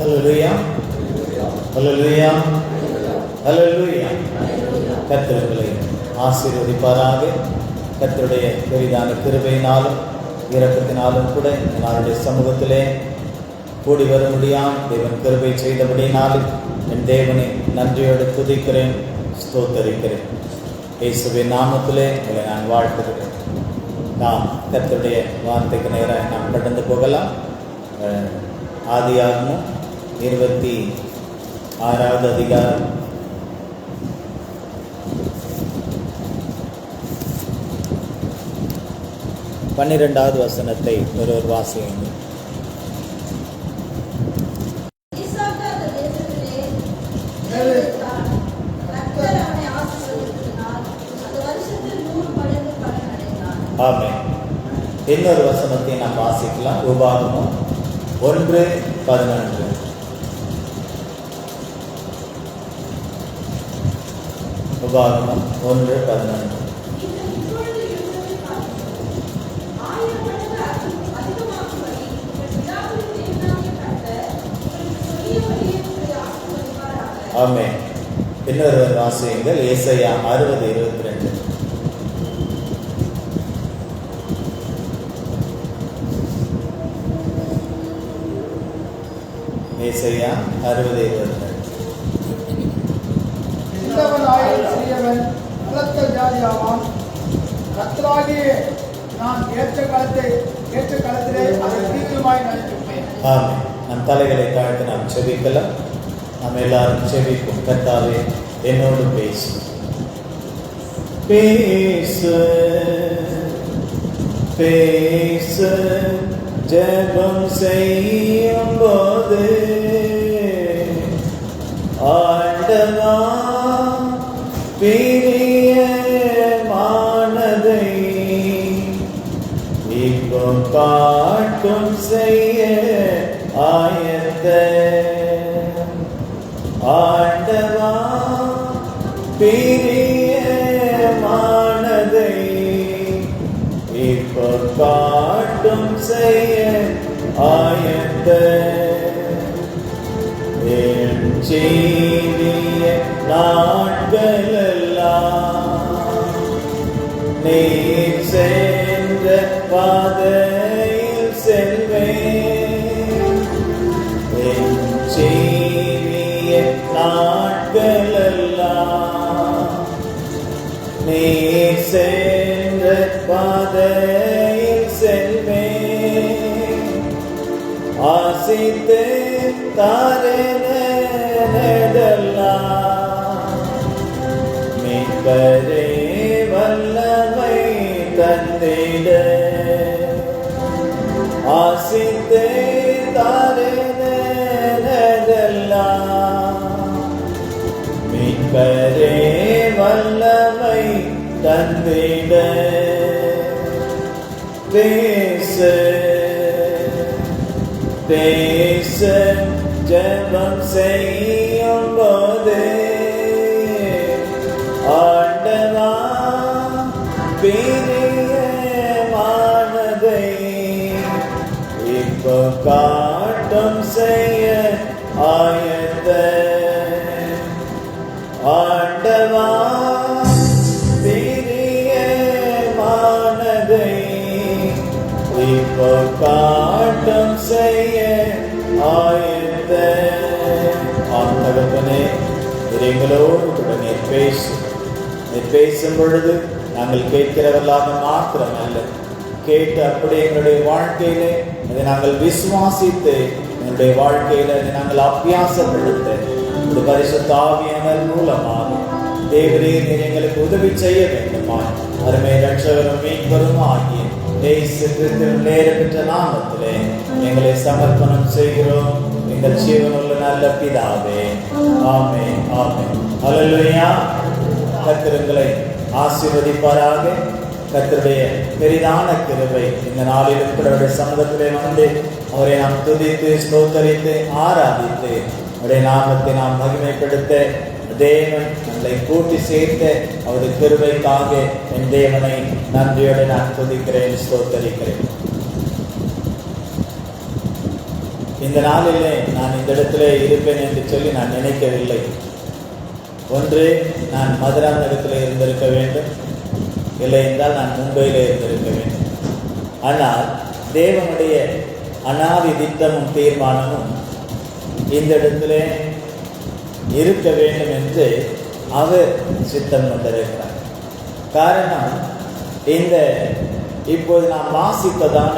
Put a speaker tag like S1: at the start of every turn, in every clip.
S1: ஹல்லேலூயா, ஹல்லேலூயா, ஹல்லேலூயா. கர்த்தரை ஆசீர்வதிப்பாராக. கர்த்தருடைய பெரிதான கிருபையினாலும் இரக்கத்தினாலும் கூட என்னுடைய சமூகத்திலே கூடி வர முடியாமல் தேவன் கிருபை செய்தபடினாலும் என் தேவனை நன்றியோடு துதிக்கிறேன், ஸ்தோத்தரிக்கிறேன். இயேசுவின் நாமத்திலே உங்களை நான் வாழ்த்துகிறேன். நாம் கர்த்தருடைய வார்த்தைக்கு நேராக நாம் கடந்து போகலாம். ஆதியாகமம் 26வது அதிகாரம் 12வது வசனத்தை ஒருவர் வாசியுங்கள். ஆமென். இன்னொரு வசனத்தை நாம் வாசிக்கலாம். உபாகமம் 1:11. உபாகமம் 1:11. ஆமென். இன்னொரு வாசியுங்கள். ஏசாயா 60:22. ஏசாயா 60:22. நம் தலைகளை தாழ்த்தி நாம் செபிக்கலாம். நாம் எல்லாரும் செபிப்போம். கர்த்தாவே, என்னோடு பேசு, பேசு, பேசு. ஜெபம் செய்யும் போது ஆண்டவா, பிரியமானதை இப்போ காட்டும் செய்ய ஆயத்த. ஆண்டவா, பிரியமானதை இப்போ காட்டும் செய்ய ஆயத்த. என் ஜீவிய நாட்களெல்லாம் நீர் சென்ற பாதையில் செல்வேன். என் ஜீவிய நாட்களெல்லாம் நீர் சென்ற பாதையில் செல்வேன். ஆசித்து தாரேனதெல்லாம் மீட்பரே வல்லமை தந்திட. ஆசித்து தாரேனதெல்லாம் மீட்பரே வல்லமை தந்திட. பேசு, பேசு. ஜெபம் செய்யும் போது ஆண்டவா, பிரியமானதை இப்போ காட்டும் செய்ய ஆயத்த. ஆண்டவா, பிரியமானதை இப்போ காட்டும் செய்ய ஆயத்த. ஆண்டவனே, எங்களோடு கூட நீர் பேசு. நீர் பேசும் பொழுது நாங்கள் கேட்கிறவர்களாக மாத்திரம் அல்ல, கேட்டு அப்படியே எங்களுடைய வாழ்க்கையிலே அதை நாங்கள் விசுவாசித்து எங்களுடைய வாழ்க்கையில அதை நாங்கள் அபியாசப்படுத்த இந்த பரிசுத்த ஆவியானவர் மூலமாக தேவரே நீர் எங்களுக்கு உதவி செய்ய வேண்டுமா. அருமை ரட்சகரும் மீட்பரும் ஆகிய இயேசு கிறிஸ்துவின் பெற்ற நாமத்திலே எங்களை சமர்ப்பணம் செய்கிறோம். எங்கள் ஜீவனுள்ள நல்ல பிதாவே, ஆமென், ஆமென். ஹல்லேலூயா. கர்த்தரை ஆசீர்வதிப்பாராக. கர்த்தருடைய பெரிதான கிருபை இந்த நாளிலும் அவருடைய சமூகத்திலே வந்து அவரை நாம் துதித்து ஸ்தோத்தரித்து ஆராதித்து அவருடைய நாமத்தை நாம் மகிமைப்படுத்த தேவன் நம்மை கூட்டி சேர்த்த அவருடைய கிருபைக்காக என் தேவனை நன்றியோடு நான் துதிக்கிறேன், ஸ்தோத்தரிக்கிறேன். இந்த நாளிலே நான் இந்த இடத்துல இருப்பேன் என்று சொல்லி நான் நினைக்கவில்லை. ஒன்று, நான் மதுராந்தகத்தில் இருந்திருக்க வேண்டும், இல்லை என்றால் நான் மும்பையில் இருந்திருக்க வேண்டும். ஆனால் தேவனுடைய அநாதி திட்டமும் தீர்மானமும் இந்த இடத்துல இருக்க வேண்டும் என்று அவர் சித்தம் கொண்டிருக்கிறார். காரணம், இந்த இப்போது நாம் வாசித்ததான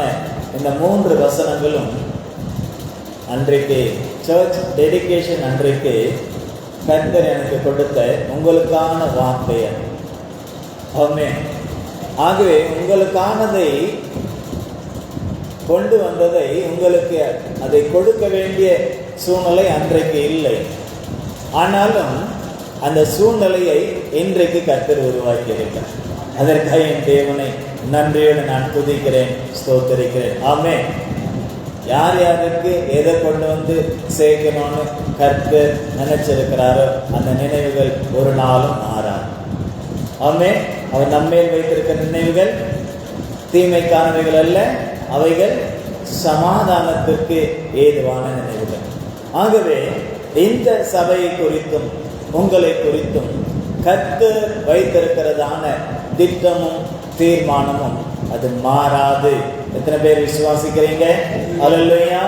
S1: இந்த 3 வசனங்களும் அன்றைக்கு சர்ச் டெடிகேஷன் அன்றைக்கு கர்த்தர் எனக்கு கொடுத்த உங்களுக்கான வார்த்தை. ஆமென். ஆகவே உங்களுக்கானதை கொண்டு வந்ததை உங்களுக்கு அதை கொடுக்க வேண்டிய சூழ்நிலை அன்றைக்கு இல்லை. ஆனாலும் அந்த சூழ்நிலையை இன்றைக்கு கர்த்தர் உருவாக்கி இருக்கிறார். அதற்காக என் தேவனை நன்றியோடு நான் துதிக்கிறேன், ஸ்தோத்திரிக்கிறேன். ஆமென். யார் யாருக்கு எதை கொண்டு வந்து சேர்க்கணும்னு கர்த்தர் நினைச்சிருக்கிறாரோ அந்த நினைவுகள் ஒரு நாளும் மாறாது. ஆமென். அவர் நம்மேல் வைத்திருக்கிற நினைவுகள் தீமைக்கானவைகள் அல்ல, அவைகள் சமாதானத்திற்கு ஏதுவான நினைவுகள். ஆகவே இந்த சபையை குறித்தும் உங்களை குறித்தும் கர்த்தர் வைத்திருக்கிறதான திட்டமும் தீர்மானமும் அது மாறாது. எத்தனை பேர் விசுவாசிக்கிறீங்க? அல்லேலூயா.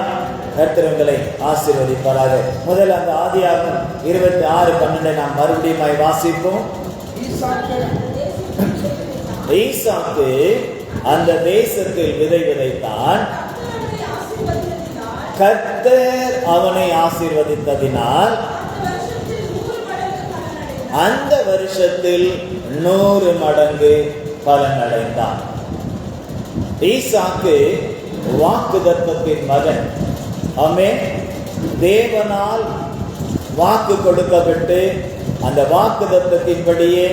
S1: கர்த்தர் உங்களை ஆசீர்வதிப்பாராக. முதல்ல அந்த ஆதியாகமம் 26:12 நாம் மறுபடியும் வாசிப்போம். ஈசாக்கு அந்த தேசத்தில் விதை விதைத்தான். கர்த்தர் அவனை ஆசீர்வதித்ததினால் அந்த வருஷத்தில் 100 மடங்கு பலன் அடைந்தான். ஈசாக்கு வாக்குத்தத்தத்தின் மகன். ஆமென். தேவனால் வாக்கு கொடுக்கப்பட்டு அந்த வாக்குத்தத்தத்தின்படியே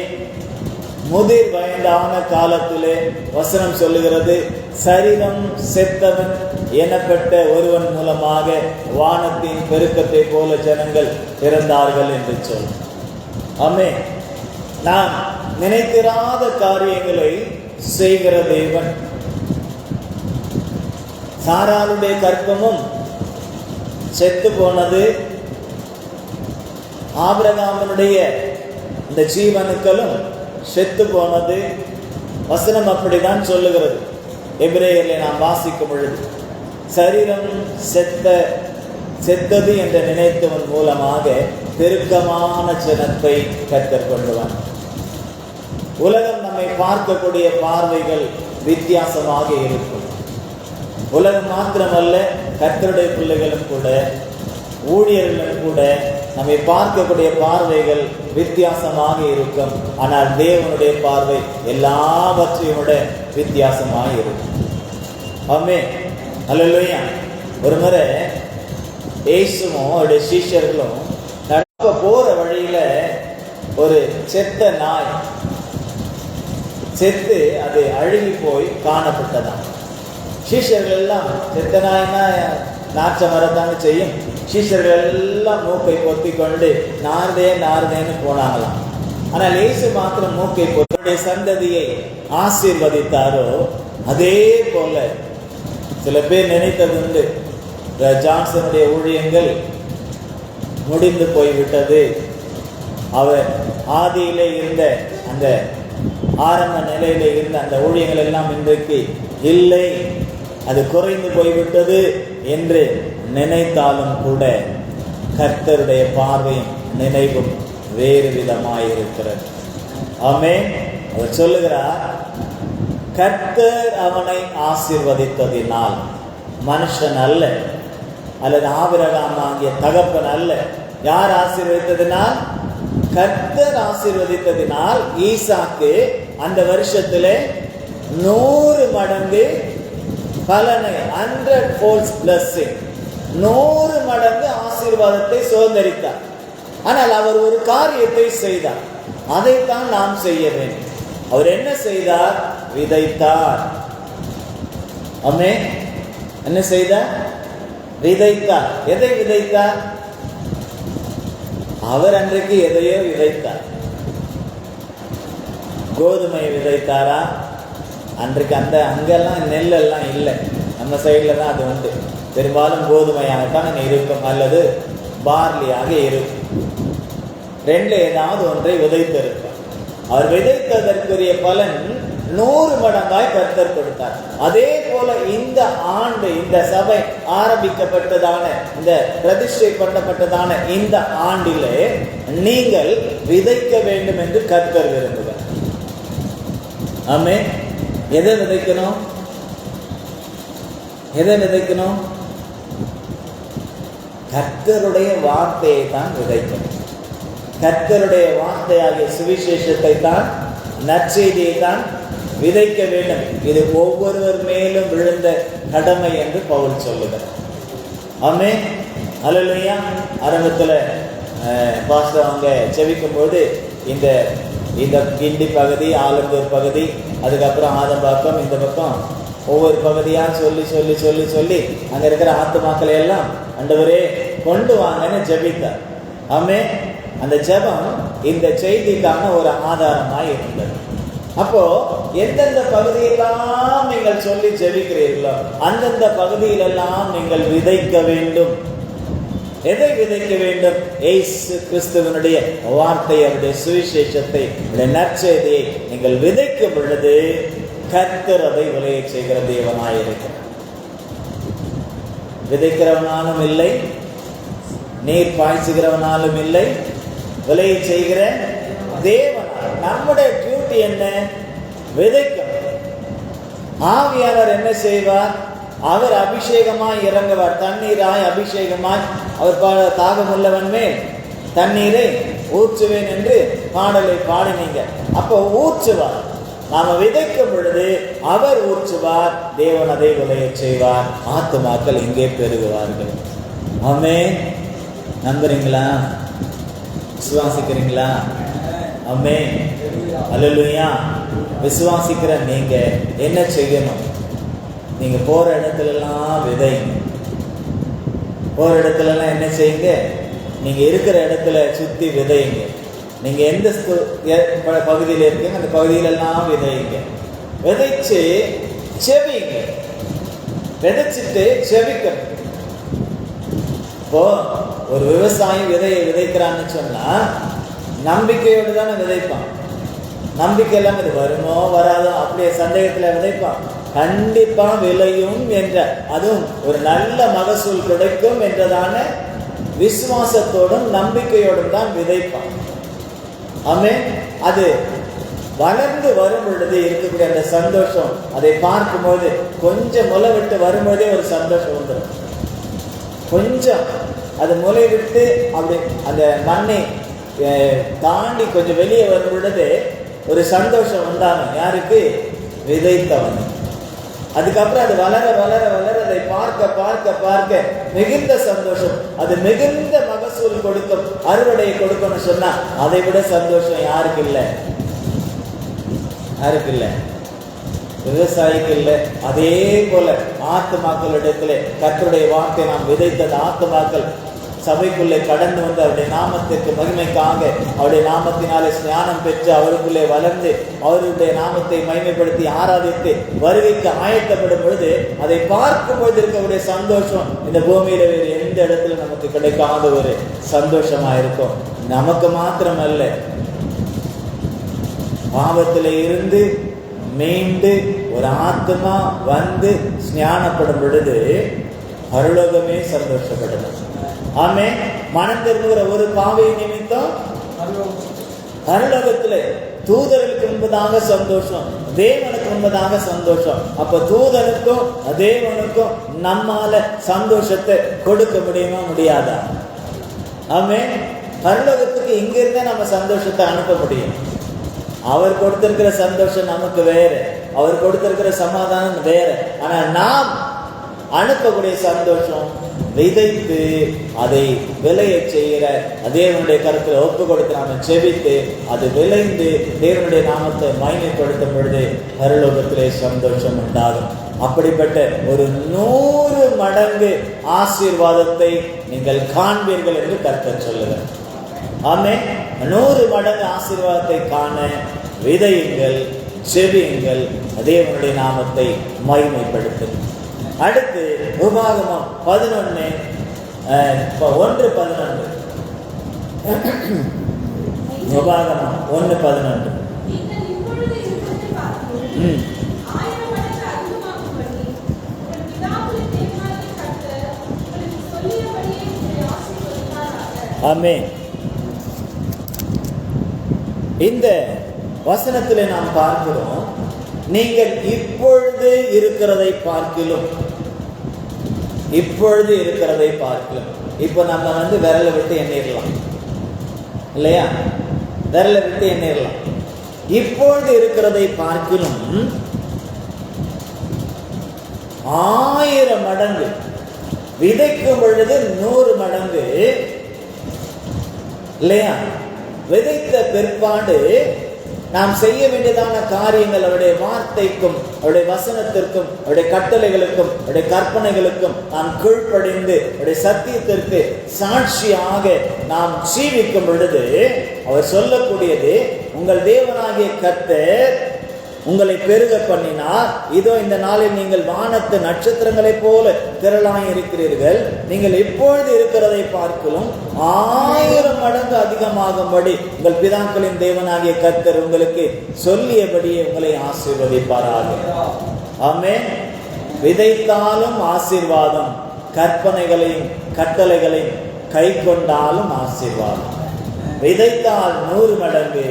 S1: முதிர் வயதான காலத்திலே வசனம் சொல்லுகிறது, சரீரம் செத்தவன் எனப்பட்ட ஒருவன் மூலமாக வானத்தின் பெருக்கத்தை போல ஜனங்கள் பிறந்தார்கள் என்று சொல். ஆமென். நாம் நினைத்திராத காரியங்களை செய்கிற தேவன். சாராளுடைய கர்ப்பமும் செத்து போனது. ஆபிரகாமனுடைய இந்த ஜீவனுக்களும் செத்து போனது. வசனம் அப்படிதான் சொல்லுகிறது. எபிரேயர்ல நாம் வாசிக்கும் பொழுது சரீரம் செத்தது என்று நினைத்தவன் மூலமாக பெருக்கமான ஜனத்தை கர்த்தர் கொண்டுவான். உலகம் நம்மை பார்க்கக்கூடிய பார்வைகள் வித்தியாசமாக இருக்கும். உலகம் மாத்திரமல்ல, கர்த்தருடைய பிள்ளைகளும் கூட, ஊழியர்களும் கூட நம்மை பார்க்கக்கூடிய பார்வைகள் வித்தியாசமாக இருக்கும். ஆனால் தேவனுடைய பார்வை எல்லாவற்றையும் விட வித்தியாசமாக இருக்கும். ஆமென். அல்லேலூயா. ஒரு முறை இயேசுவும் அவருடைய சீஷர்களும் நடக்க போற வழியில ஒரு செத்த நாய் செத்து அது அழுகி போய் காணப்பட்டதான். சீஷர்கள் எல்லாம், செத்த நாய்னா நாச்சம் வரத்தாங்க செய்யும், சீஷர்கள் எல்லாம் மூக்கை பொத்தி கொண்டு நார்தேன்னு போனாங்களாம். ஆனால் இயேசு மாத்திரம் மூக்கை பொத்தி சந்ததியை ஆசீர்வதித்தாரோ அதே போல சில பேர் நினைத்தது உண்டு, ஜான்சனுடைய ஊழியங்கள் முடிந்து போய்விட்டது, அவர் ஆதியிலே இருந்த அந்த ஆரம்ப நிலையில இருந்த அந்த ஊழியங்கள் எல்லாம் இன்றைக்கு இல்லை, அது குறைந்து போய்விட்டது என்று நினைத்தாலும் கூட கர்த்தருடைய பார்வையும் நினைவும் வேறு விதமாயிருக்கிறது. ஆமென். அவர் சொல்லுகிறார், கர்த்தர் அவனை ஆசீர்வதித்ததினால், மனுஷன் அல்ல, அல்லது ஆபிரகாம் ஆகிய தகப்பன் அல்ல. யார் ஆசீர்வதித்ததினால்? கர்த்தர் ஆசீர்வதித்ததினால் ஈசாக்கு அந்த வருஷத்திலே 100 மடங்கு பலனை, 100-fold blessing, 100 மடங்கு ஆசீர்வாதத்தை சுதந்தரித்தார். ஆனால் அவர் ஒரு காரியத்தை செய்தார். அதைத்தான் நாம் செய்ய வேண்டும். அவர் என்ன செய்தார்? விதைத்தார். ஆமென். என்ன செய்தார்? விதைத்தார். எதை விதைத்தார்? அவர் அன்றைக்கு எதையோ விதைத்தார். கோதுமை விதைத்தாரா? அன்றைக்கு அங்கெல்லாம் நெல் எல்லாம் இல்லை, நம்ம சைடில் தான் அது உண்டு. பெரும்பாலும் கோதுமையாகத்தான் இருக்கும் அல்லது பார்லியாக இருக்கும். ரெண்டுல ஏதாவது ஒன்றை விதைத்திருப்பார். அவர் விதைத்ததற்குரிய பலன் 100 மடங்காய் கர்த்தர் கொடுத்தார். அதே போல இந்த ஆண்டு, இந்த சபை ஆரம்பிக்கப்பட்டதான, இந்த பிரதிஷ்டை பண்ணப்பட்டதான இந்த ஆண்டிலே நீங்கள் விதைக்க வேண்டும் என்று கர்த்தர் விரும்புகிறார். ஆமென். எதை விதைக்கணும்? எதை விதைக்கணும்? கர்த்தருடைய வார்த்தையை தான் விதைக்கணும். கர்த்தருடைய வார்த்தையாகிய சுவிசேஷத்தை தான், நற்செய்தியை தான் விதைக்க வேண்டும். இது ஒவ்வொருவர் மேலும் விழுந்த கடமை என்று பவுல் சொல்லுகிறார். ஆமென். அல்லேலூயா. ஆரம்பத்தில் பாஸ்டர் அவங்க செவிக்கும் போது இந்த கிண்டி பகுதி, ஆலந்தூர் பகுதி, அதுக்கப்புறம் ஆதம்பாக்கம், இந்த பக்கம் ஒவ்வொரு பகுதியாக சொல்லி சொல்லி சொல்லி சொல்லி அங்கே இருக்கிற ஆத்துமாக்களை எல்லாம் ஆண்டவரே கொண்டு வாங்கன்னு ஜெபித்தார். ஆமென். அந்த ஜெபம் இந்த செய்திக்கான ஒரு ஆதாரமாய் இருந்தது. அப்போ எந்தெந்த பகுதியெல்லாம் நீங்கள் சொல்லி ஜெபிக்கிறீர்களோ அந்தந்த பகுதியிலெல்லாம் நீங்கள் விதைக்க வேண்டும். எதை விதைக்க வேண்டும்? இயேசு கிறிஸ்துவனுடைய வார்த்தை, அவருடைய சுவிசேஷத்தை, நற்செய்தியை நீங்கள் விதைக்கும் பொழுது கர்த்தர் அதை விளைய செய்கிற தேவனாயிருக்கிறார். விதைக்கிறவனாலும் இல்லை, நீர் பாய்ச்சுகிறவனாலும் இல்லை, விளைய செய்கிற தேவன். நம்முடைய டியூட்டி என்ன? விதைக்கணும். ஆவியானவர் என்ன செய்வார்? அவர் அபிஷேகமாய் இறங்குவார். தண்ணீராய் அபிஷேகமாய் அவர் தாகமுள்ளவன் மேல் தண்ணீரை ஊற்றுவேன் என்று பாடலை பாடினீங்க. அப்போ ஊற்றுவார். நாம விதைக்கும் பொழுது அவர் ஊற்றுவார், தேவன் அதை விளைய செய்வார். ஆத்துமாக்கள் இங்கே பெருகுவார்கள். ஆமென். நம்புறீங்களா? விசுவாசிக்கிறீங்களா? ஆமென். அல்லேலூயா. விசுவாசிக்கிற நீங்க என்ன செய்யணும்? நீங்க போற இடத்துலலாம் விதைங்க. போற இடத்துலலாம் என்ன செய்யுங்க? நீங்க இருக்கிற இடத்துல சுத்தி விதைங்க. நீங்க எந்த பகுதியில் இருக்கீங்க அந்த பகுதியிலெல்லாம் விதைங்க. விதைச்சு செவிங்க. விதைச்சிட்டு செவிக்கணும். இப்போ ஒரு விவசாயி விதையை விதைக்கிறான்னு சொன்னா நம்பிக்கையோடு தானே விதைப்பான். நம்பிக்கை எல்லாம் இது வருமோ வராதோ அப்படியே சந்தேகத்துல விதைப்பான். கண்டிப்பா விளையும் என்ற, அதுவும் ஒரு நல்ல மகசூல் கிடைக்கும் என்றதான விசுவாசத்தோடும் நம்பிக்கையோடும் தான் விதைப்பான். ஆமென். அது வளர்ந்து வரும் பொழுது இருக்கக்கூடிய அந்த சந்தோஷம், அதை பார்க்கும்போது கொஞ்சம் முளை விட்டு வரும்போதே ஒரு சந்தோஷம் வந்துடும். கொஞ்சம் அது முளை விட்டு அப்படி அந்த மண்ணை தாண்டி கொஞ்சம் வெளியே வரும் பொழுது ஒரு சந்தோஷம் வந்தாங்க. யாருக்கு? விதைத்தவன். அதுக்கப்புறம் அது வளர வளர வளர அதை பார்க்க பார்க்க பார்க்க மிகுந்த சந்தோஷம். அது மிகுந்த மகசூல் கொடுக்கும், அறுவடையை கொடுக்கணும்னு சொன்னா அதை விட சந்தோஷம் யாருக்கு இல்லை? யாருக்கு இல்லை? விவசாயிக்கு இல்லை. அதே போல ஆத்துமாக்களிடத்துல கர்த்தருடைய வார்த்தை நாம் விதைத்தது ஆத்துமாக்கள் சபைக்குள்ளே கடந்து வந்து அவருடைய நாமத்திற்கு மகிமைக்காக அவருடைய நாமத்தினாலே ஸ்நானம் பெற்று அவருக்குள்ளே வளர்ந்து அவருடைய நாமத்தை மகிமைப்படுத்தி ஆராதித்து வருகைக்கு ஆயத்தப்படும் பொழுது அதை பார்க்கும் பொழுது இருக்கக்கூடிய சந்தோஷம் இந்த பூமியில வேறு எந்த இடத்துல நமக்கு கிடைக்காத ஒரு சந்தோஷமா இருக்கும். நமக்கு மாத்திரமல்ல, பாவத்திலே இருந்து மீண்டு ஒரு ஆத்மா வந்து ஸ்நானப்படும் பொழுது பரலோகமே சந்தோஷப்படும். ஆமென். மனம் திரும்புகிற ஒரு பாவை நிமித்தம் பரலோகத்திலே தூதர்களுக்கு முன்பதாக சந்தோஷம், தேவனுக்கு முன்பதாக சந்தோஷம். அப்ப தூதனுக்கும் தேவனுக்கும் நம்மால சந்தோஷத்தை கொடுக்க முடியுமா? முடியாதா? ஆமென். பரலோகத்துக்கு இங்க இருந்தே நம்ம சந்தோஷத்தை அனுப்ப முடியும். அவர் கொடுத்திருக்கிற சந்தோஷம் நமக்கு வேற, அவர் கொடுத்திருக்கிற சமாதானம் வேற. ஆனா நாம் அனுப்பக்கூடிய சந்தோஷம் விதைத்து அதை விளைய செய்கிற தேவனுடைய கருத்தில் ஒப்பு கொடுத்து நாம செபித்து அது விளைந்து தேவனுடைய நாமத்தை மகிமைப்படுத்தும் பொழுது பரலோகத்திலே சந்தோஷம் உண்டாகும். அப்படிப்பட்ட ஒரு 100 மடங்கு ஆசீர்வாதத்தை நீங்கள் காண்பீர்கள் என்று கர்த்தர் சொல்லுகிறார். ஆமென். 100 மடங்கு ஆசீர்வாதத்தை காண விதையுங்கள், செபியுங்கள், தேவனுடைய நாமத்தை மகிமைப்படுத்துங்கள். அடுத்து உபாகமம் 1:11. உபாகமம் 1:11. ஆமென். இந்த வசனத்திலே நாம் பார்க்கிறோம், நீங்கள் இப்பொழுது இருக்கிறதை பார்க்கிலும், இப்பொழுது இருக்கிறதை பார்க்கிலும். இப்போ நம்ம விரலை விட்டு எண்ணிடலாம் இல்லையா? விரலை விட்டு எண்ணிடலாம். இப்பொழுது இருக்கிறதை பார்க்கிலும் 1000 மடங்கு, விதைக்கும் பொழுது 100 மடங்கு இல்லையா? விதைத்த பிற்பாடு நாம் செய்ய வேண்டியதான காரியங்கள் அவருடைய வார்த்தைக்கும், அவருடைய வசனத்திற்கும், அவருடைய கட்டளைகளுக்கும், அவருடைய கற்பனைகளுக்கும் நாம் கீழ்ப்படிந்து அவருடைய சத்தியத்திற்கு சாட்சியாக நாம் ஜீவிக்கும் பொழுது அவர் சொல்லக்கூடியது, உங்கள் தேவனாகிய கர்த்தர் உங்களை பெருக பண்ணினார். இதோ இந்த நாளில் நீங்கள் வானத்து நட்சத்திரங்களைப் போல திரளாய் இருக்கிறீர்கள். நீங்கள் இப்பொழுது இருக்கிறதை பார்க்கலும் 1000 மடங்கு அதிகமாகும்படி உங்கள் பிதாக்களின் தேவனாகிய கர்த்தர் உங்களுக்கு சொல்லியபடியே உங்களை ஆசீர்வதிப்பாராக. ஆமென். விதைத்தாலும் ஆசீர்வாதம், கற்பனைகளையும் கட்டளைகளையும் கை கொண்டாலும் ஆசீர்வாதம். விதைத்தால் 100 மடங்கு,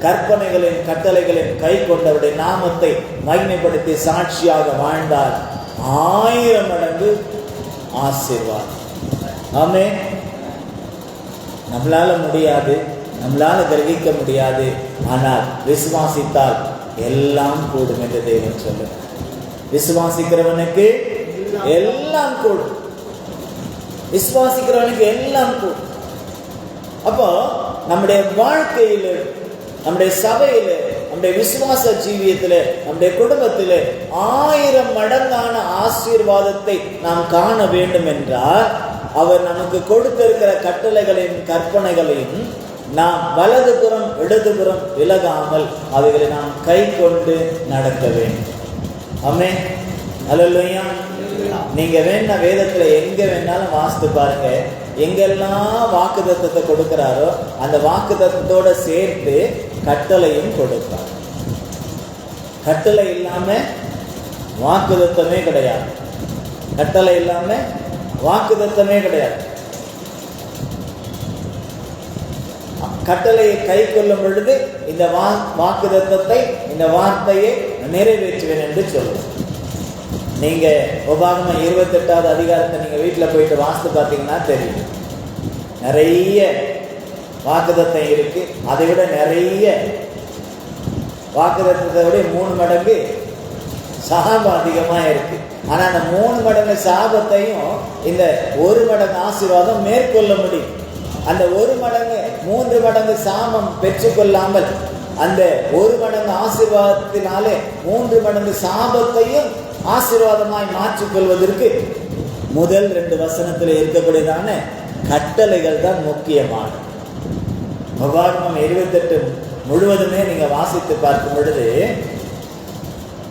S1: கற்பனைகளின் கட்டளைகளின் கை கொண்டவருடைய நாமத்தை மகிமைப்படுத்தி சாட்சியாக வாழ்ந்தால் 1000 மடங்கு ஆசீர்வாதம். ஆமென். நம்மளால முடியாது, நம்மளால கிரகிக்க முடியாது, ஆனால் விசுவாசித்தால் எல்லாம் கூடும் என்று தேவன் சொல்லுகிறார். விசுவாசிக்கிறவனுக்கு எல்லாம் கூடும், விசுவாசிக்கிறவனுக்கு எல்லாம் கூடும். அப்போ நம்முடைய வாழ்க்கையில, நம்முடைய சபையில, நம்முடைய விசுவாச ஜீவியத்திலே, நம்முடைய குடும்பத்திலே 1000 மடங்கான ஆசீர்வாதத்தை நாம் காண வேண்டும் என்றால் அவர் நமக்கு கொடுத்திருக்கிற கட்டளைகளையும் கற்பனைகளையும் நாம் வலதுபுறம் இடதுபுறம் விலகாமல் அவைகளை நாம் கை கொண்டு நடக்க வேண்டும். ஆமென். அல்லேலூயா. நீங்க வேணா வேதத்துல எங்க வேணாலும் வாசித்து பாருங்க, எங்கெல்லாம் வாக்குத்தத்தத்தை கொடுக்கிறாரோ அந்த வாக்குத்தத்தத்தோட சேர்த்து கட்டளையும் கொடுப்பார். கட்டளை இல்லாம வாக்குத்தத்தமே கிடையாது. கட்டளை இல்லாம வாக்குத்தத்தமே கிடையாது. கட்டளையை கை கொள்ளும் பொழுது இந்த வாக்குத்தத்தத்தை, இந்த வார்த்தையை நிறைவேற்றுவேன் என்று சொல்லுவோம். நீங்க உபாகமம் 28வது அதிகாரத்தை நீங்க வீட்டுல போயிட்டு வாசித்து பார்த்தீங்கன்னா தெரியும். நிறைய வாக்குத்தத்தம் இருக்கு. அதை விட நிறைய வாக்குத்தத்தத்தை விட 3 மடங்கு சாபம் அதிகமா இருக்கு. ஆனா அந்த 3 மடங்கு சாபத்தையும் இந்த 1 மடங்கு ஆசீர்வாதம் மேற்கொள்ள முடியும். அந்த 1 மடங்கு 3 மடங்கு சாபம் பெற்றுக்கொள்ளாமல் அந்த 1 மடங்கு ஆசீர்வாதத்தினாலே 3 மடங்கு சாபத்தையும் ஆசீர்வாதமாய் மாற்றிக்கொள்வதற்கு முதல் 2 வசனத்தில் இருக்கக்கூடியதான கட்டளைகள் தான் முக்கியமானது. உபாகமம் 28 முழுவதுமே நீங்க வாசித்து பார்க்கும் பொழுது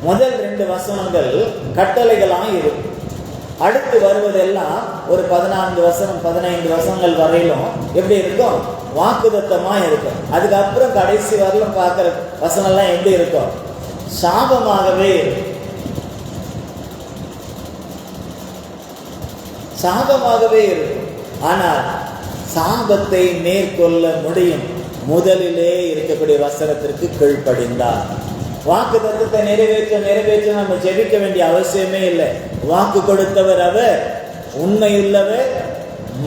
S1: முதல் 2 வசனங்கள் கட்டளைகளாக இருக்கும். அடுத்து வருவதெல்லாம் ஒரு 14 வசனம் 15 வசனங்கள் வரையிலும் எப்படி இருக்கும்? வாக்குத்தத்தமா இருக்கும். அதுக்கப்புறம் கடைசி வரலும் பார்க்கிற வசனம்லாம் எப்படி இருக்கும்? சாபமாகவே இருக்கும். சாபமாகவே இருக்கும். ஆனால் சாபத்தை மேற்கொள்ள முடியும் முதலிலே இருக்கக்கூடிய வசனத்திற்கு கீழ்ப்படிந்தார். வாக்கு தத்தத்தை நிறைவேற்ற நம்ம ஜெபிக்க வேண்டிய அவசியமே இல்லை. வாக்கு கொடுத்தவர் அவர், உண்மையுள்ளவர்,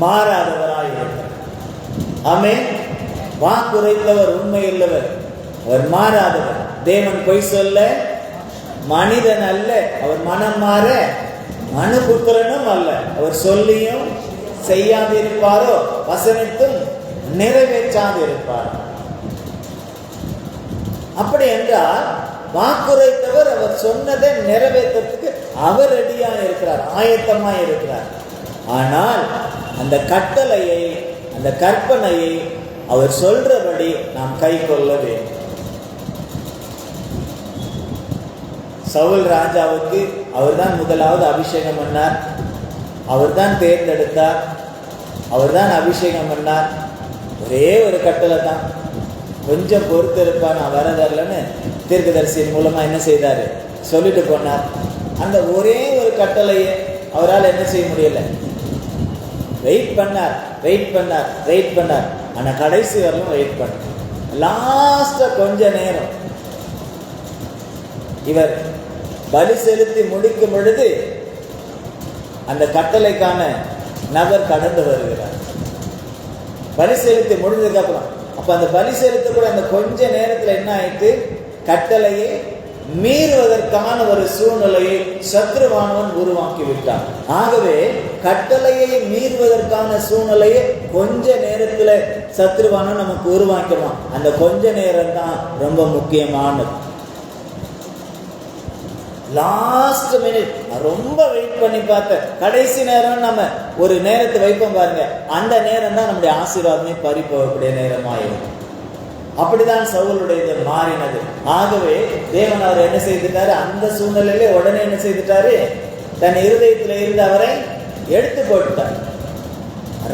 S1: மாறாதவராய் இருக்கிறார். ஆமென். வாக்குரைத்தவர் உண்மையுள்ளவர், அவர் மாறாதவர். தேவன் பொய் சொல்ல மனிதன் அல்ல, அவர் மனம் மாற மனுபுத்திரனும் அல்ல. அவர் சொல்லியும் செய்யாதிருப்பாரோ, வசனித்தும் நிறைவேற்றாதிருப்பார். அப்படி என்றால் வாக்குரைத்தவர் அவர் சொன்னதை நிறைவேற்றத்துக்கு அவர் ரெடியா இருக்கிறார், ஆயத்தமா இருக்கிறார். ஆனால் அந்த கட்டளையை, அந்த கற்பனையை அவர் சொல்றபடி நாம் கை கொள்ள வேண்டும். சவுல் ராஜாவுக்கு அவர் தான் முதலாவது அபிஷேகம் பண்ணார், அவர் தான் தேர்ந்தெடுத்தார், அவர் தான் அபிஷேகம் பண்ணார். ஒரே ஒரு கட்டளை தான், கொஞ்சம் பொறுத்து இருப்பார், நான் வரதரலன்னு தீர்க்கதரிசியின் மூலமா என்ன செய்தாரு சொல்லிட்டு போனார். அந்த ஒரே ஒரு கட்டளையை அவரால் என்ன செய்ய முடியல, வெயிட் பண்ணார். ஆனா கடைசி வரலும் வெயிட் பண்ண, லாஸ்டா கொஞ்ச நேரம் இவர் பலி செலுத்தி முடிக்கும் பொழுது அந்த கட்டளைக்கான நபர் கடந்து வருகிறார். பலி செலுத்தி முடிஞ்சதுக்கு அப்புறம் அப்ப அந்த பலி செலுத்த கூட அந்த கொஞ்ச நேரத்துல என்ன ஆயிட்டு, கட்டளையை மீறுவதற்கான ஒரு சூழ்நிலையை சத்ருவானவன் உருவாக்கி விட்டான். ஆகவே கட்டளையை மீறுவதற்கான சூழ்நிலையை கொஞ்ச நேரத்துல சத்ருவானவன் நமக்கு உருவாக்கிடுவான். அந்த கொஞ்ச நேரம் தான் ரொம்ப முக்கியமானது. லாஸ்ட் மினிட் ரொம்ப வெயிட் பண்ணி பார்த்தேன், கடைசி நேரம் நம்ம ஒரு நேரத்தை வைப்போம் பாருங்க, அந்த நேரம் தான் நம்முடைய ஆசீர்வாதமே பறி போகக்கூடிய நேரமாயிருக்கும். அப்படிதான் சவுலுடையது மாறினது. ஆகவே தேவன் அவர் என்ன செய்துட்டாரு, அந்த சூழ்நிலையில உடனே என்ன செய்துட்டாரு, தன் இருதயத்தில் இருந்து அவரை எடுத்து போட்டுட்டார்.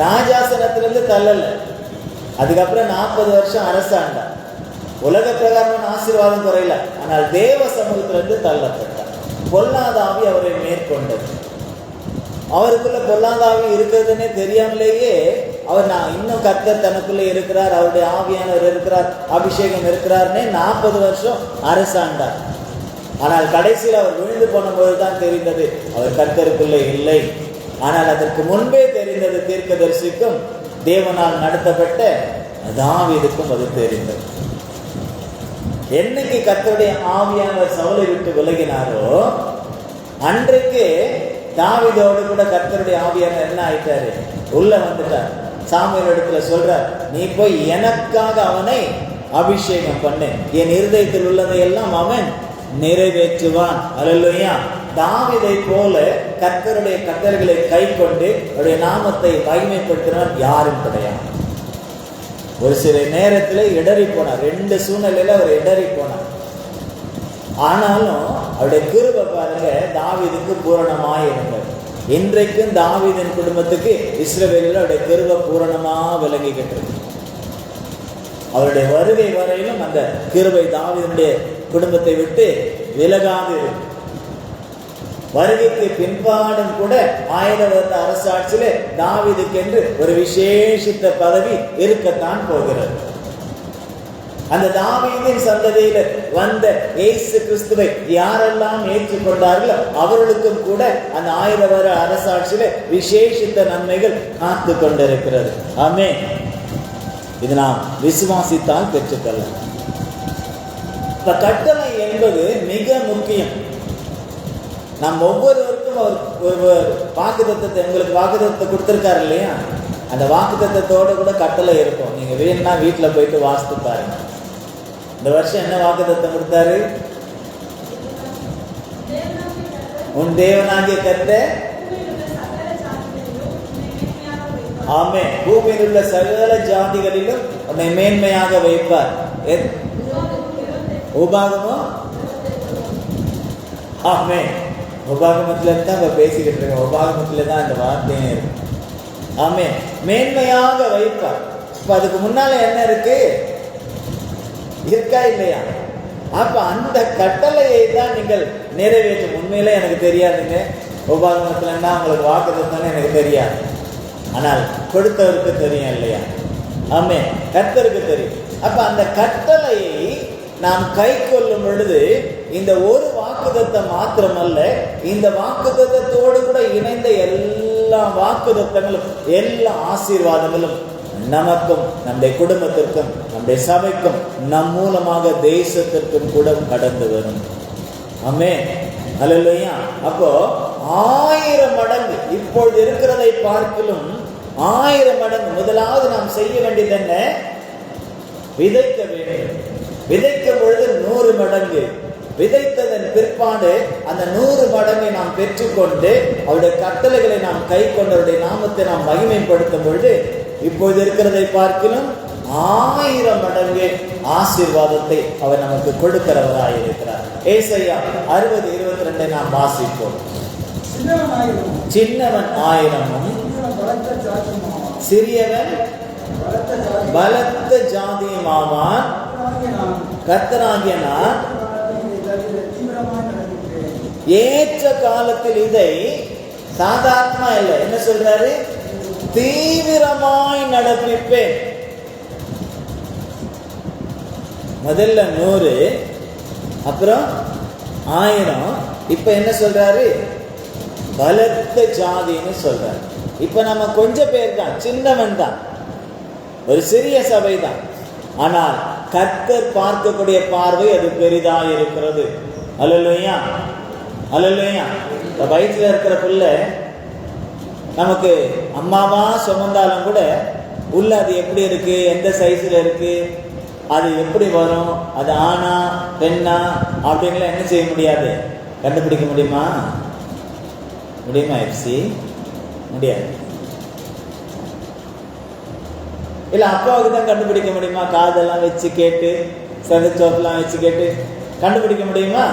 S1: ராஜாசனத்திலிருந்து தள்ளல. அதுக்கப்புறம் 40 வருஷம் அரசாண்டார். உலக பிரகாரமான ஆசீர்வாதம் குறையல, ஆனால் தேவ சமூகத்திலிருந்து தள்ளப்பட்டார். பொல்லாதாவி அவரை மேற்கொண்டது. அவருக்குள்ள பொல்லாதாவி இருக்கிறதுனே தெரியாமலேயே அவர், நான் இன்னும் கர்த்தர் தனக்குள்ள இருக்கிறார், அவருடைய ஆவியானவர் இருக்கிறார், அபிஷேகம் இருக்கிறார்னே 40 வருஷம் அரசாண்டார். ஆனால் கடைசியில் அவர் விழுந்து போன போதுதான் தெரிந்தது அவர் கர்த்தருக்குள்ள இல்லை. ஆனால் அதற்கு முன்பே தெரிந்தது தீர்க்கதரிசிக்கும் தேவனால் நடத்தப்பட்ட தாவீதுக்கும் அது தெரிந்தது. என்னைக்கு கர்த்தருடைய ஆவியானவர் சவுலை விட்டு விலகினாரோ அன்றைக்கு தாவீதோடு கூட கர்த்தருடைய ஆவியானவர் என்ன ஆயிட்டாரு, உள்ள வந்துட்டார். சாமுவேல் இடத்துல சொல்றார், நீ போய் எனக்காக அவனை அபிஷேகம் பண்ணு, என் இருதயத்தில் உள்ளதை எல்லாம் அவன் நிறைவேற்றுவான். அல்லேலூயா. தாவீதை போல கர்த்தருடைய கட்டளைகளை கை கொண்டு அவருடைய நாமத்தை மகிமைப்படுத்தினார் யாரும் கிடையாது. ஒரு சில நேரத்தில் இடறி போனார், 2 சூழ்நிலையில அவர் இடறி போனார். ஆனாலும் அவருடைய கிருபை பாருங்க தாவீதுக்கு பூரணமாய் இருந்தது. இன்றைக்கும் தாவீதின் குடும்பத்துக்கு இஸ்ரவேலில் அவருடைய கிருபை பூரணமா விளங்கிக்கிட்டு இருக்கு. அவருடைய வருகை வரையிலும் அந்த கிருபை தாவீதினுடைய குடும்பத்தை விட்டு விலகாது இருக்கு. வருகைக்கு பின்பாடும் கூட 1000 வருட அரசாட்சியிலே தாவீதுக்கு என்று ஒரு விசேஷித்த பதவி இருக்கத்தான் போகிறது. அந்த தாவீதின் சந்ததியில வந்த இயேசு கிறிஸ்துவை யாரெல்லாம் ஏற்றுக்கொண்டார்களோ அவர்களுக்கும் கூட அந்த 1000 வருட அரசாட்சியில விசேஷித்த நன்மைகள் காத்து கொண்டிருக்கிறது. ஆமென். இது நாம் விசுவாசித்தால் பெற்றுக்கொள்ளலாம். இப்ப கட்டளை என்பது மிக முக்கியம். நாம் ஒவ்வொருவருக்கும் ஒரு வாக்குத்தத்தத்தை, உங்களுக்கு வாக்குத்தத்தத்தை கொடுத்திருக்காரு இல்லையா, அந்த வாக்குத்தத்தத்தோட கூட கட்டளை இருக்கும். நீங்க வேணும்னா வீட்டுல போயிட்டு வாசித்து பாருங்க. இந்த வருஷம் என்ன வாக்குத்தத்தம் கொடுத்தாரு, உன் தேவனாகிய கர்த்தர் ஆமே பூமியில் உள்ள சகல ஜாதிகளிலும் உன்னை மேன்மையாக வைப்பார். உபாகமம் ஆமே, உபாகமத்துல தான் பேசிக்கிட்டு இருக்கோம். உபாகமத்துல தான் இந்த வார்த்தையே இருக்கு. ஆமே, மேன்மையாக வைப்பார். இப்ப அதுக்கு முன்னால என்ன இருக்கு, இருக்கா இல்லையா? அப்ப அந்த கட்டளையை தான் நீங்கள் நிறைவேற்றும். உண்மையிலே எனக்கு தெரியாதுங்க, உபாகமத்துல என்ன உங்களுக்கு வாக்குத்தத்தம்னு எனக்கு தெரியாது. ஆனால் கொடுத்தவருக்கு தெரியும் இல்லையா? ஆமே, கர்த்தருக்கு தெரியும். அப்ப அந்த கட்டளையை நாம் கை கொள்ளும் பொழுது இந்த ஒரு வாக்குத்தத்தம் மாத்திரமல்ல, இந்த வாக்குத்தத்தத்தோடு கூட இணைந்த எல்லா வாக்குத்தத்தங்களும் எல்லா ஆசீர்வாதங்களும் நமக்கும் நம்முடைய குடும்பத்திற்கும் நம்முடைய சபைக்கும் நம் மூலமாக தேசத்திற்கும் கூட கடந்து வரும். ஆமென். அல்லேலூயா. அப்போ 1000 மடங்கு இப்பொழுது இருக்கிறதை பார்க்கிலும் 1000 மடங்கு முதலாவது நாம் செய்ய வேண்டியது என்ன, விதைக்க வேண்டும். விதைக்கும் பொழுது 100 மடங்கு விதைத்ததன் பிற்பாடு அந்த 100 மடங்கை நாம் பெற்றுக்கொண்டு அவருடைய கட்டளைகளை நாம் கை கொண்டு அவருடைய நாமத்தை நாம் மகிமைப்படுத்தும் பொழுது இப்பொழுது இருக்கிறதை பார்க்கிலும் 1000 மடங்கு ஆசீர்வாதத்தை அவர் நமக்கு கொடுக்கிறவராயிருக்கிறார். ஏசாயா 60:22 நாம் வாசிப்போம். சின்னவன் 1000 சிறியவன் பலத்த ஜாதியுமாவான், கர்த்தராகிய நான் ஏற்ற காலத்தில் இதை சாதாரணமா இல்லை, என்ன சொல்றாரு, தீவிரமாய் நடப்பிப்பேன். முதல்ல 100, அப்புறம் 1000, இப்ப என்ன சொல்றாரு, பலத்த ஜாதின்னு சொல்றாரு. இப்ப நம்ம கொஞ்சம் பேர் தான், சின்னவன் தான், ஒரு சிறிய சபை தான். ஆனால் கர்த்தர் பார்க்கக்கூடிய பார்வை அது பெரிதாக இருக்கிறது. அல்லேலூயா, அல்லேலூயா. இந்த வயிற்றுல இருக்கிற பிள்ளை நமக்கு அம்மாவா சுமந்தாலும் கூட உள்ள அது எப்படி இருக்கு, எந்த சைஸ்ல இருக்கு, அது எப்படி வரும், அது ஆணா பெண்ணா அப்படின்லாம் என்ன செய்ய முடியாது, கண்டுபிடிக்க முடியுமா? முடியுமா எஃப்சி? முடியாது. இல்ல அப்பாவுக்கு தான் கண்டுபிடிக்க முடியுமா? காதெல்லாம் வச்சு கேட்டு, சதச்சோப்பெல்லாம் வச்சு கேட்டு கண்டுபிடிக்க முடியுமா?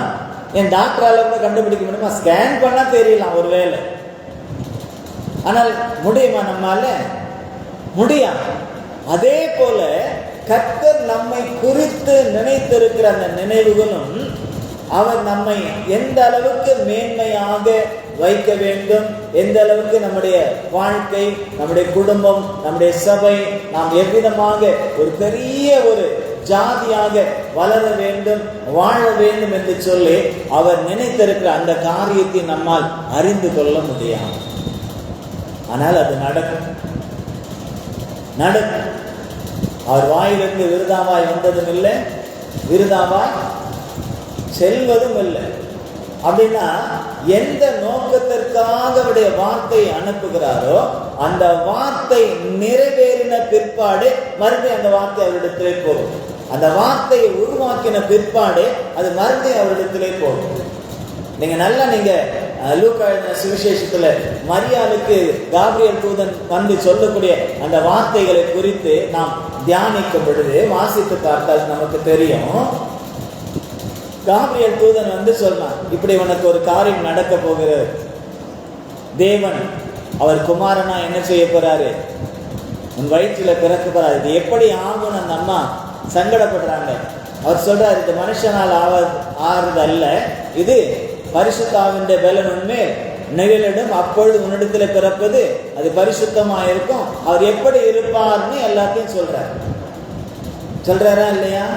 S1: என் டாக்டரால கூட கண்டுபிடிக்க முடியுமா? ஸ்கேன் பண்ணா தெரியலாம் ஒருவேளை. ஆனால் முடியுமா நம்மால? முடியாது. அதே போல கர்த்தர் நம்மை குறித்து நினைத்திருக்கிற அந்த நினைவுகளும் அவர் நம்மை எந்த அளவுக்கு மேன்மையாக வைக்க வேண்டும், எந்த அளவுக்கு நம்முடைய வாழ்க்கை, நம்முடைய குடும்பம், நம்முடைய சபை, நாம் எவ்விதமாக ஒரு பெரிய ஒரு ஜாதியாக வளர வேண்டும், வாழ வேண்டும் என்று சொல்லி அவர் நினைத்திருக்கிற அந்த காரியத்தை நம்மால் அறிந்து கொள்ள முடியாது. ஆனால் அது நடக்கும், நடக்கும். அவர் வாயிலிருந்து விருதாவாய் வந்ததும் இல்லை, விருதாவாய் செல்வதும் இல்லை. அப்படின்னா எந்த நோக்கத்திற்காக அவருடைய வார்த்தையை அனுப்புகிறாரோ அந்த வார்த்தை நிறைவேறின பிற்பாடு மறுபடியும் அந்த வார்த்தை அவரிடத்திலே போகும். அந்த வார்த்தையை உருவாக்கின பிற்பாடு அது மறுபடியும் அவரிடத்திலே போகும். நீங்க லூக்கா சுவிசேஷத்துல மரியாளுக்கு காபிரியல் தூதன் வந்து சொல்லக்கூடிய அந்த வார்த்தைகளை குறித்து நாம் தியானிக்கும் பொழுது வாசித்து பார்த்தால் நமக்கு தெரியும். காபிரியல் தூதன் வந்து சொன்னான், இப்படி உனக்கு ஒரு காரியம் நடக்க போகிறது, தேவன் அவர் குமாரனா என்ன செய்ய போறாரு, உன் வயிற்றுல பிறக்க போறாரு, இது எப்படி ஆகும்னு அந்த அம்மா சங்கடப்படுறாங்க. அவர் சொல்றாரு, இது மனுஷனால் ஆறுது அல்ல, இது பரிசுத்தாவின் பலன் உண்மையில் நிகழிடும், அப்பொழுது உன்னிடத்துல பிறப்பது அது பரிசுத்தமா இருக்கும், அவர் எப்படி இருப்பார்னு எல்லாத்தையும் சொல்றாரா இல்லையா?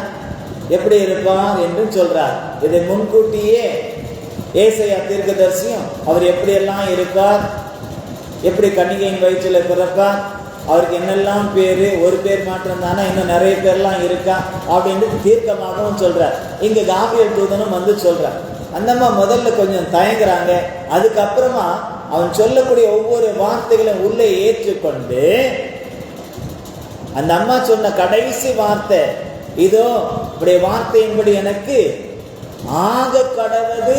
S1: எப்படி இருப்பார் என்று சொல்றார். இதை முன்கூட்டியே ஏசாயா தீர்க்கதரிசியும் அவர் எப்படி எல்லாம் இருப்பார், எப்படி கன்னிகையின் வயிற்றில பிறப்பார், அவருக்கு என்னெல்லாம் பேரு, ஒரு பேர் மாற்றம் தானே, இன்னும் நிறைய பேர்லாம் இருக்கா அப்படின்னு தீர்க்கமாகவும் சொல்றார். இங்க காபிரியல் தூதனும் வந்து சொல்றார். அந்தம்மா முதல்ல கொஞ்சம் தயங்குறாங்க. அதுக்கப்புறமா அவன் சொல்லக்கூடிய ஒவ்வொரு வார்த்தைகளும் உள்ளே ஏற்றுக்கொண்டு அந்த அம்மா சொன்ன கடைசி வார்த்தை, இதோ இப்படி வார்த்தையின்படி எனக்கு ஆக கடவது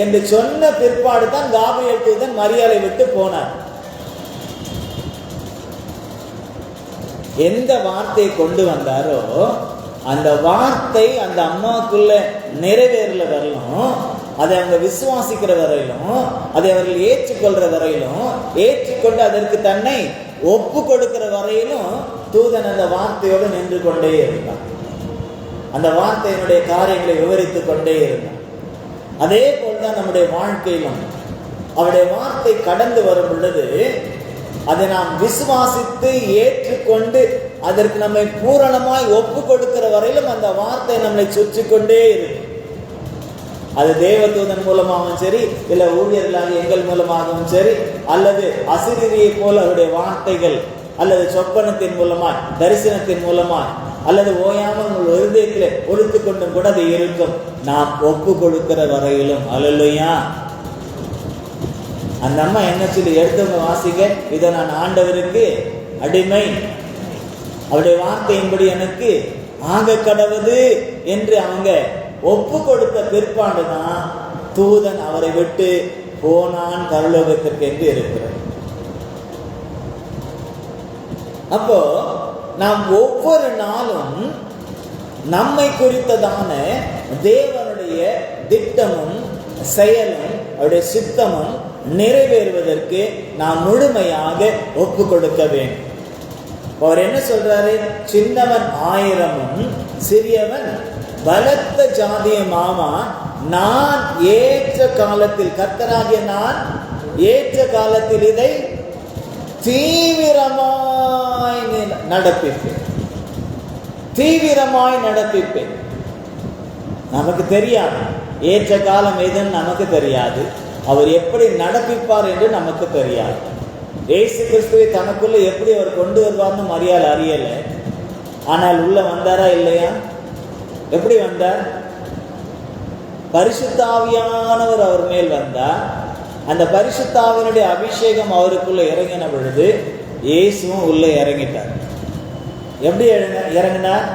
S1: என்று சொன்ன பிற்பாடு தான் காபிரியல் தூதன் மரியாதை விட்டு போனார். எந்த வார்த்தையை கொண்டு வந்தாரோ அந்த வார்த்தை அந்த அம்மாவுக்குள்ள நிறைவேறல வரலும், அதை அவங்க விசுவாசிக்கிற வரையிலும், அதை அவர்கள் ஏற்றுக்கொள்ற வரையிலும், ஏற்றுக்கொண்டு அதற்கு தன்னை ஒப்பு கொடுக்கிற வரையிலும் தூதன் அந்த வார்த்தையோடு நின்று கொண்டே இருந்தான். அந்த வார்த்தையினுடைய காரியங்களை விவரித்துக் கொண்டே இருந்தான். அதே போல்தான் நம்முடைய வாழ்க்கையிலும் அவருடைய வார்த்தை கடந்து வரும் பொழுது அதை நாம் விசுவாசித்து ஏற்றுக்கொண்டு அதற்கு நம்மை பூரணமாய் ஒப்பு கொடுக்கிற வரையிலும் அந்த வார்த்தை நம்மை சுற்றி கொண்டே இருக்கும். அது தேவதூதன் மூலமாகவும் சரி, இல்ல ஊழியர்களாக எங்கள் மூலமாகவும் சரி, அல்லது அசிரியை போல அவருடைய வார்த்தைகள், அல்லது சொப்பனத்தின் மூலமாய், தரிசனத்தின் மூலமாய், அல்லது ஓயாமல் உங்கள் இருதயத்திலே ஒழித்து கொண்டும் கூட அது இருக்கும். நாம் ஒப்பு கொடுக்கிற வரையிலும். அல்லேலூயா. அந்த அம்மா என்ன சொல்லி எடுத்தவங்க வாசிங்க, இதை நான் ஆண்டவருக்கு அடிமை, அவருடைய வார்த்தையின்படி எனக்கு ஆக கடவுது என்று அவங்க ஒப்பு கொடுத்த பிற்பாடுதான் தூதன் அவரை விட்டு போனான் பரலோகத்திற்கு என்று இருக்கிறார். அப்போ நாம் ஒவ்வொரு நாளும் நம்மை குறித்ததான தேவனுடைய திட்டமும் செயலும் அவருடைய சித்தமும் நிறைவேறுவதற்கு நாம் முழுமையாக ஒப்பு கொடுக்க வேண்டும். அவர் என்ன சொல்றாரு? சின்னவன் 1000 சிறியவன் பலத்த ஜாதியுமாமா, நான் ஏற்ற காலத்தில், கர்த்தராகிய நான் ஏற்ற காலத்தில் இதை தீவிரமாய் நடப்பிப்பேன். தீவிரமாய் நடப்பிப்பேன். நமக்கு தெரியாது ஏற்ற காலம் எதுன்னு, நமக்கு தெரியாது. அவர் எப்படி நடப்பிப்பார் என்று நமக்கு தெரியாது. இயேசு கிறிஸ்துவை தனக்குள்ள எப்படி அவர் கொண்டு வருவார்னு மரியாதை அறியல. ஆனால் உள்ள வந்தாரா இல்லையா? எப்படி வந்தார்? பரிசுத்த ஆவியானவர் அவர் மேல் வந்தார். அந்த பரிசுத்த ஆவியினுடைய அபிஷேகம் அவருக்குள்ள இறங்கின பொழுது இயேசுவும் உள்ள இறங்கிட்டார். எப்படி இறங்கினார்?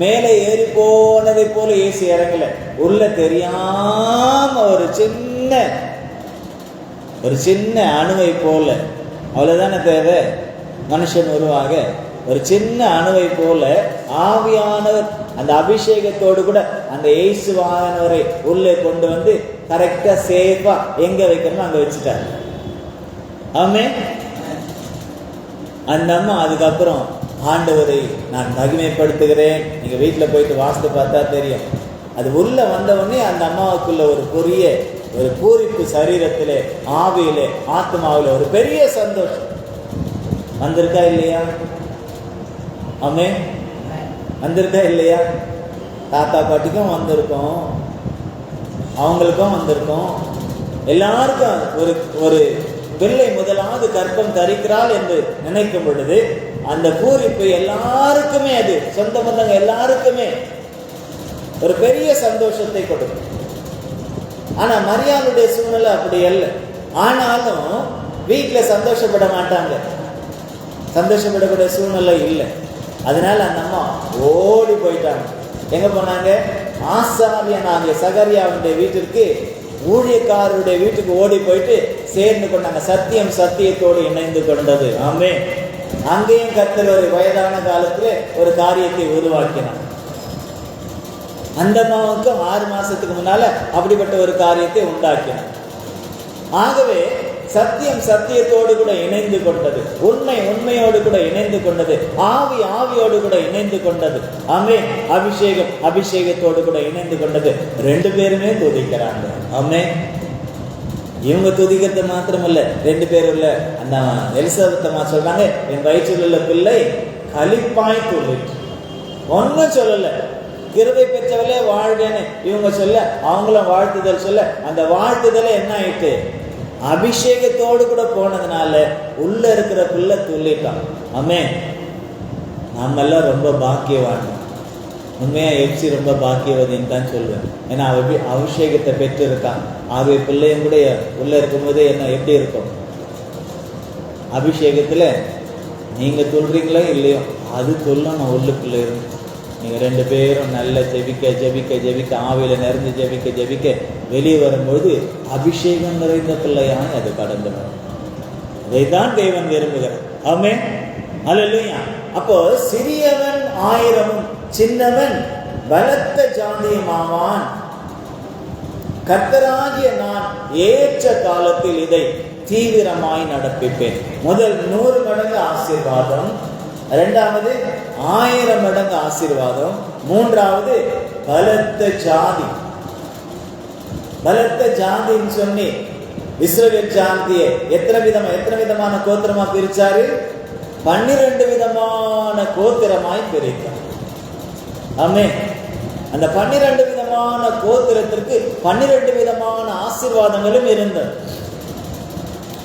S1: மேலே ஏறி போனதை போல இயேசு இறங்கல. உள்ள தெரியாம ஒரு சின்ன அணுவை போல, அவ்வளவுதானே தேவை மனுஷன் உருவாக. ஒரு சின்ன அணுவை போல ஆவியானவர் அந்த அபிஷேகத்தோடு கூட அந்த இயேசுவானவரை உள்ளே கொண்டு வந்து கரெக்டா சேஃபா எங்க வைக்கணுமோ அங்க வச்சுட்டார். ஆமென். அந்த அம்மா அதுக்கப்புறம் ஆண்டவரை நான் மகிமைப்படுத்துகிறேன். நீங்க வீட்டுல போயிட்டு வாசித்து பார்த்தா தெரியும். அது உள்ள வந்த உடனே அந்த அம்மாவுக்குள்ள ஒரு பூரிப்பு, சரீரத்திலே, ஆவியிலே, ஆத்மாவிலே ஒரு பெரிய சந்தோஷம் வந்திருக்கா இல்லையா? ஆமென். வந்திருக்கா இல்லையா? தாத்தா பாட்டிக்கும் வந்திருக்கோம், அவங்களுக்கும் வந்திருக்கோம். எல்லாருக்கும் ஒரு பிள்ளை முதலாவது கர்ப்பம் தரிக்கிறாள் என்று நினைக்கும் பொழுது அந்த பூரிப்பு எல்லாருக்குமே, அது சொந்த பந்தங்க எல்லாருக்குமே ஒரு பெரிய சந்தோஷத்தை கொடுக்கும். ஆனா மரியாளுடைய சூழ்நிலை அப்படி அல்ல. ஆனாலும் வீட்டுல சந்தோஷப்பட மாட்டாங்க, சந்தோஷப்படக்கூடிய சூழ்நிலை இல்லை. அதனால அந்த அம்மா ஓடி போயிட்டாங்க. எங்க போனாங்க? ஆசாரியனாகிய சகரியாவுடைய வீட்டிற்கு, ஊழியக்காரருடைய வீட்டுக்கு ஓடி போயிட்டு சேர்ந்து கொண்டாங்க. சத்தியம் சத்தியத்தோடு இணைந்து கொண்டது. ஆமென். அங்கேயும் கர்த்தர் ஒரு வயதான காலத்துல ஒரு காரியத்தை உருவாக்கினார். அந்த அம்மாவுக்கு 6 மாசத்துக்கு முன்னால அப்படிப்பட்ட ஒரு காரியத்தை உண்டாக்கினார். ஆகவே சத்தியம் சத்தியத்தோடு கூட இணைந்து கொண்டது, உண்மை உண்மையோடு கூட இணைந்து கொண்டது, ஆவி ஆவியோடு கூட இணைந்து கொண்டது. ஆமென். அபிஷேகம் அபிஷேகத்தோடு கூட இணைந்து கொண்டது. 2 பேருமே துதிக்கிறாங்க. ஆமென். இவங்க துதிக்கிறது மாத்திரமல்ல, 2 பேரும் இல்ல. அந்த எலிசபெத்தம்மா சொல்றாங்க, என் வயிற்றில் உள்ள பிள்ளை களிப்பாய் துள்ளிட்டு. ஒன்னும் சொல்லல, கிருபை பெற்றவளே வாழ்வேன்னு இவங்க சொல்ல, அவங்களும் வாழ்த்துதல் சொல்ல, அந்த வாழ்த்துதல என்ன ஆயிட்டு? அபிஷேகத்தோடு கூட போனதுனால உள்ள இருக்கிற பிள்ளை துள்ளிட்டான். ஆமென். நம்ம எல்லாம் ரொம்ப பாக்கியவான். உண்மையா எப்சி ரொம்ப பாக்கியவதின்னு தான் சொல்லுவேன். ஏன்னா அபிஷேகத்தை பெற்று இருக்கான். ஆகவே பிள்ளையும் கூட உள்ள இருக்கும் போதே என்ன எப்படி இருக்கும்? அபிஷேகத்துல நீங்க சொல்றீங்களோ இல்லையோ, அது சொல்லணும் உள்ளுக்குள்ள இருந்து. நீங்க 2 பேரும் நல்ல ஜெபிக்க ஜெபிக்க ஜெபிக்க, ஆவியில நிறைந்து ஜெபிக்க ஜெபிக்க, வெளியே வரும்போது அபிஷேகம் நிறைந்த பிள்ளையாய் அது கடந்து வரும். இதைத்தான் தேவன் விரும்புகிறார். ஆமென். அல்லேலூயா. அப்போ சிறியவன் 1000 சின்னவன் பலத்த ஜாதியுமாவான். கர்த்தராகிய நான் ஏற்ற காலத்தில் இதை தீவிரமாய் நடப்பிப்பேன். முதல் 100 மடங்கு ஆசீர்வாதம், 2வது 1000 மடங்கு ஆசீர்வாதம், 3வது பலத்த ஜாதி. பலத்த ஜாதின்னு சொல்லி இஸ்ரவேல் ஜாதியை எத்தனை விதமான கோத்திரமா பிரிச்சாரு? 12 விதமான கோத்திரமாய் பிரித்தார். ஆமென். அந்த 12 விதமான கோத்திரத்திற்கு 12 விதமான ஆசீர்வாதங்களும் இருந்தது.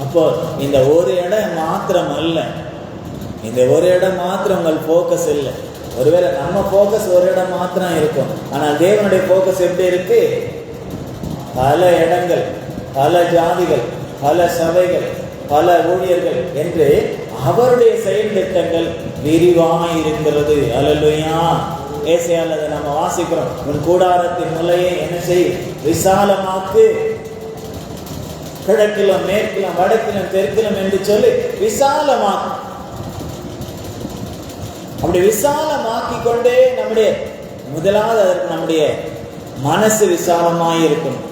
S1: அப்போ இந்த ஒரு இடம் மாத்திரம் அல்ல, இந்த ஒரு இடம் மாத்திரம் உங்கள் போக்கஸ் இல்லை. ஒருவேளை நம்ம போக்கஸ் ஒரு இடம் மாத்திரம் இருக்கும், ஆனால் தேவனுடைய போக்கஸ் எப்படி இருக்கு? பல இடங்கள், பல ஜாதிகள், பல சபைகள், பல ஊழியர்கள் என்று அவருடைய செயல் திட்டங்கள் விரிவாய் இருக்கிறது. அல்லேலூயா. ஏசாயால நம்ம வாசிக்கிறோம், உன் கூடாரத்தின் முலையை என்ன செய்? விசாலமாக்கு. கிழக்கிலும் மேற்கிலும் வடக்கிலும் தெற்கிலும் என்று சொல்லி விசாலமாக்கு. அப்படி விசாலமாக்கி கொண்டே முதலாவது அதற்கு நம்முடைய மனசு விசாலமாய் இருக்கணும்.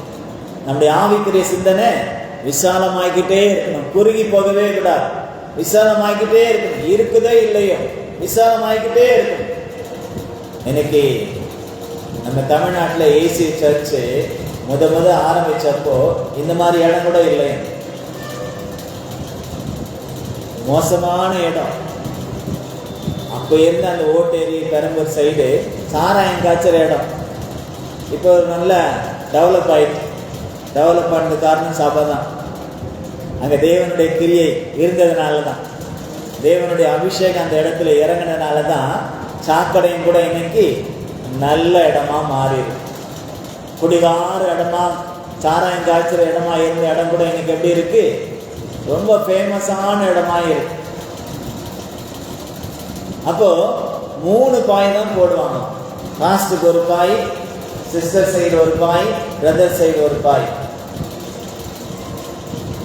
S1: நம்முடைய ஆவிக்குரிய சிந்தனை விசாலமாய்கிட்டே இருக்கணும். குறுகி போகவே கூடாது. விசாலமாய்கிட்டே இருக்கணும். இருக்குதோ இல்லையோ விசாலமாய்கிட்டே இருக்கணும். இன்னைக்கு நம்ம தமிழ்நாட்டில் ஏசி சர்ச்சு முத ஆரம்பிச்சப்போ இந்த மாதிரி இடம் கூட இல்லை. மோசமான இடம். அப்போ இருந்த அந்த ஓட்டேரி பெரம்பூர் சைடு சாராயம் காய்ச்சற இடம். இப்போ ஒரு நல்ல டெவலப் ஆயிடுச்சு. டெவலப் பண்ணது காரணம் சபை தான். அங்கே தேவனுடைய கிரியை இருந்ததுனால தான், தேவனுடைய அபிஷேகம் அந்த இடத்துல இறங்கினதுனால தான் சாக்கடையும் கூட இன்னைக்கு நல்ல இடமா மாறிடு. குடிகார இடமா, சாராயம் காய்ச்சற இடமா இருந்த இடம் கூட இன்னைக்கு எப்படி இருக்கு? ரொம்ப ஃபேமஸான இடமா இருக்கு. அப்போ 3 பாய் தான் போடுவாங்க. மாஸ்டருக்கு ஒரு பாய், சிஸ்டர் சைடு ஒரு பாய், பிரதர் சைடு ஒரு பாய்.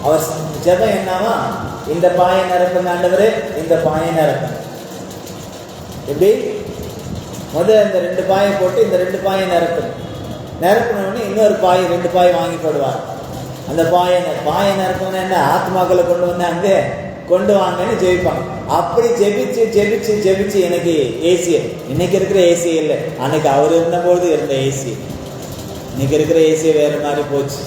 S1: அவர் ஜெபம் என்னவா? இந்த பாயை நிரப்புங்க ஆண்டவரே, இந்த பாயை நிரப்புங்க. எப்படி? முதல்ல இந்த 2 பாயை போட்டு இந்த 2 பாயை நிரப்பினோடனே இன்னொரு பாய் 2 பாய் வாங்கி போடுவார். அந்த பாயை நிரப்பணும். என்ன? ஆத்மாக்களை கொண்டு வந்து அங்கே கொண்டு வாங்கன்னு ஜெபிப்பாங்க. அப்படி ஜெபிச்சு ஜெபிச்சு ஜெபிச்சு எனக்கு ஏசி, இன்னைக்கு இருக்கிற ஏசி இல்லை, அன்னைக்கு அவர் இருந்தபோது இருந்த ஏசி. இன்னைக்கு இருக்கிற ஏசி வேற மாதிரி போச்சு.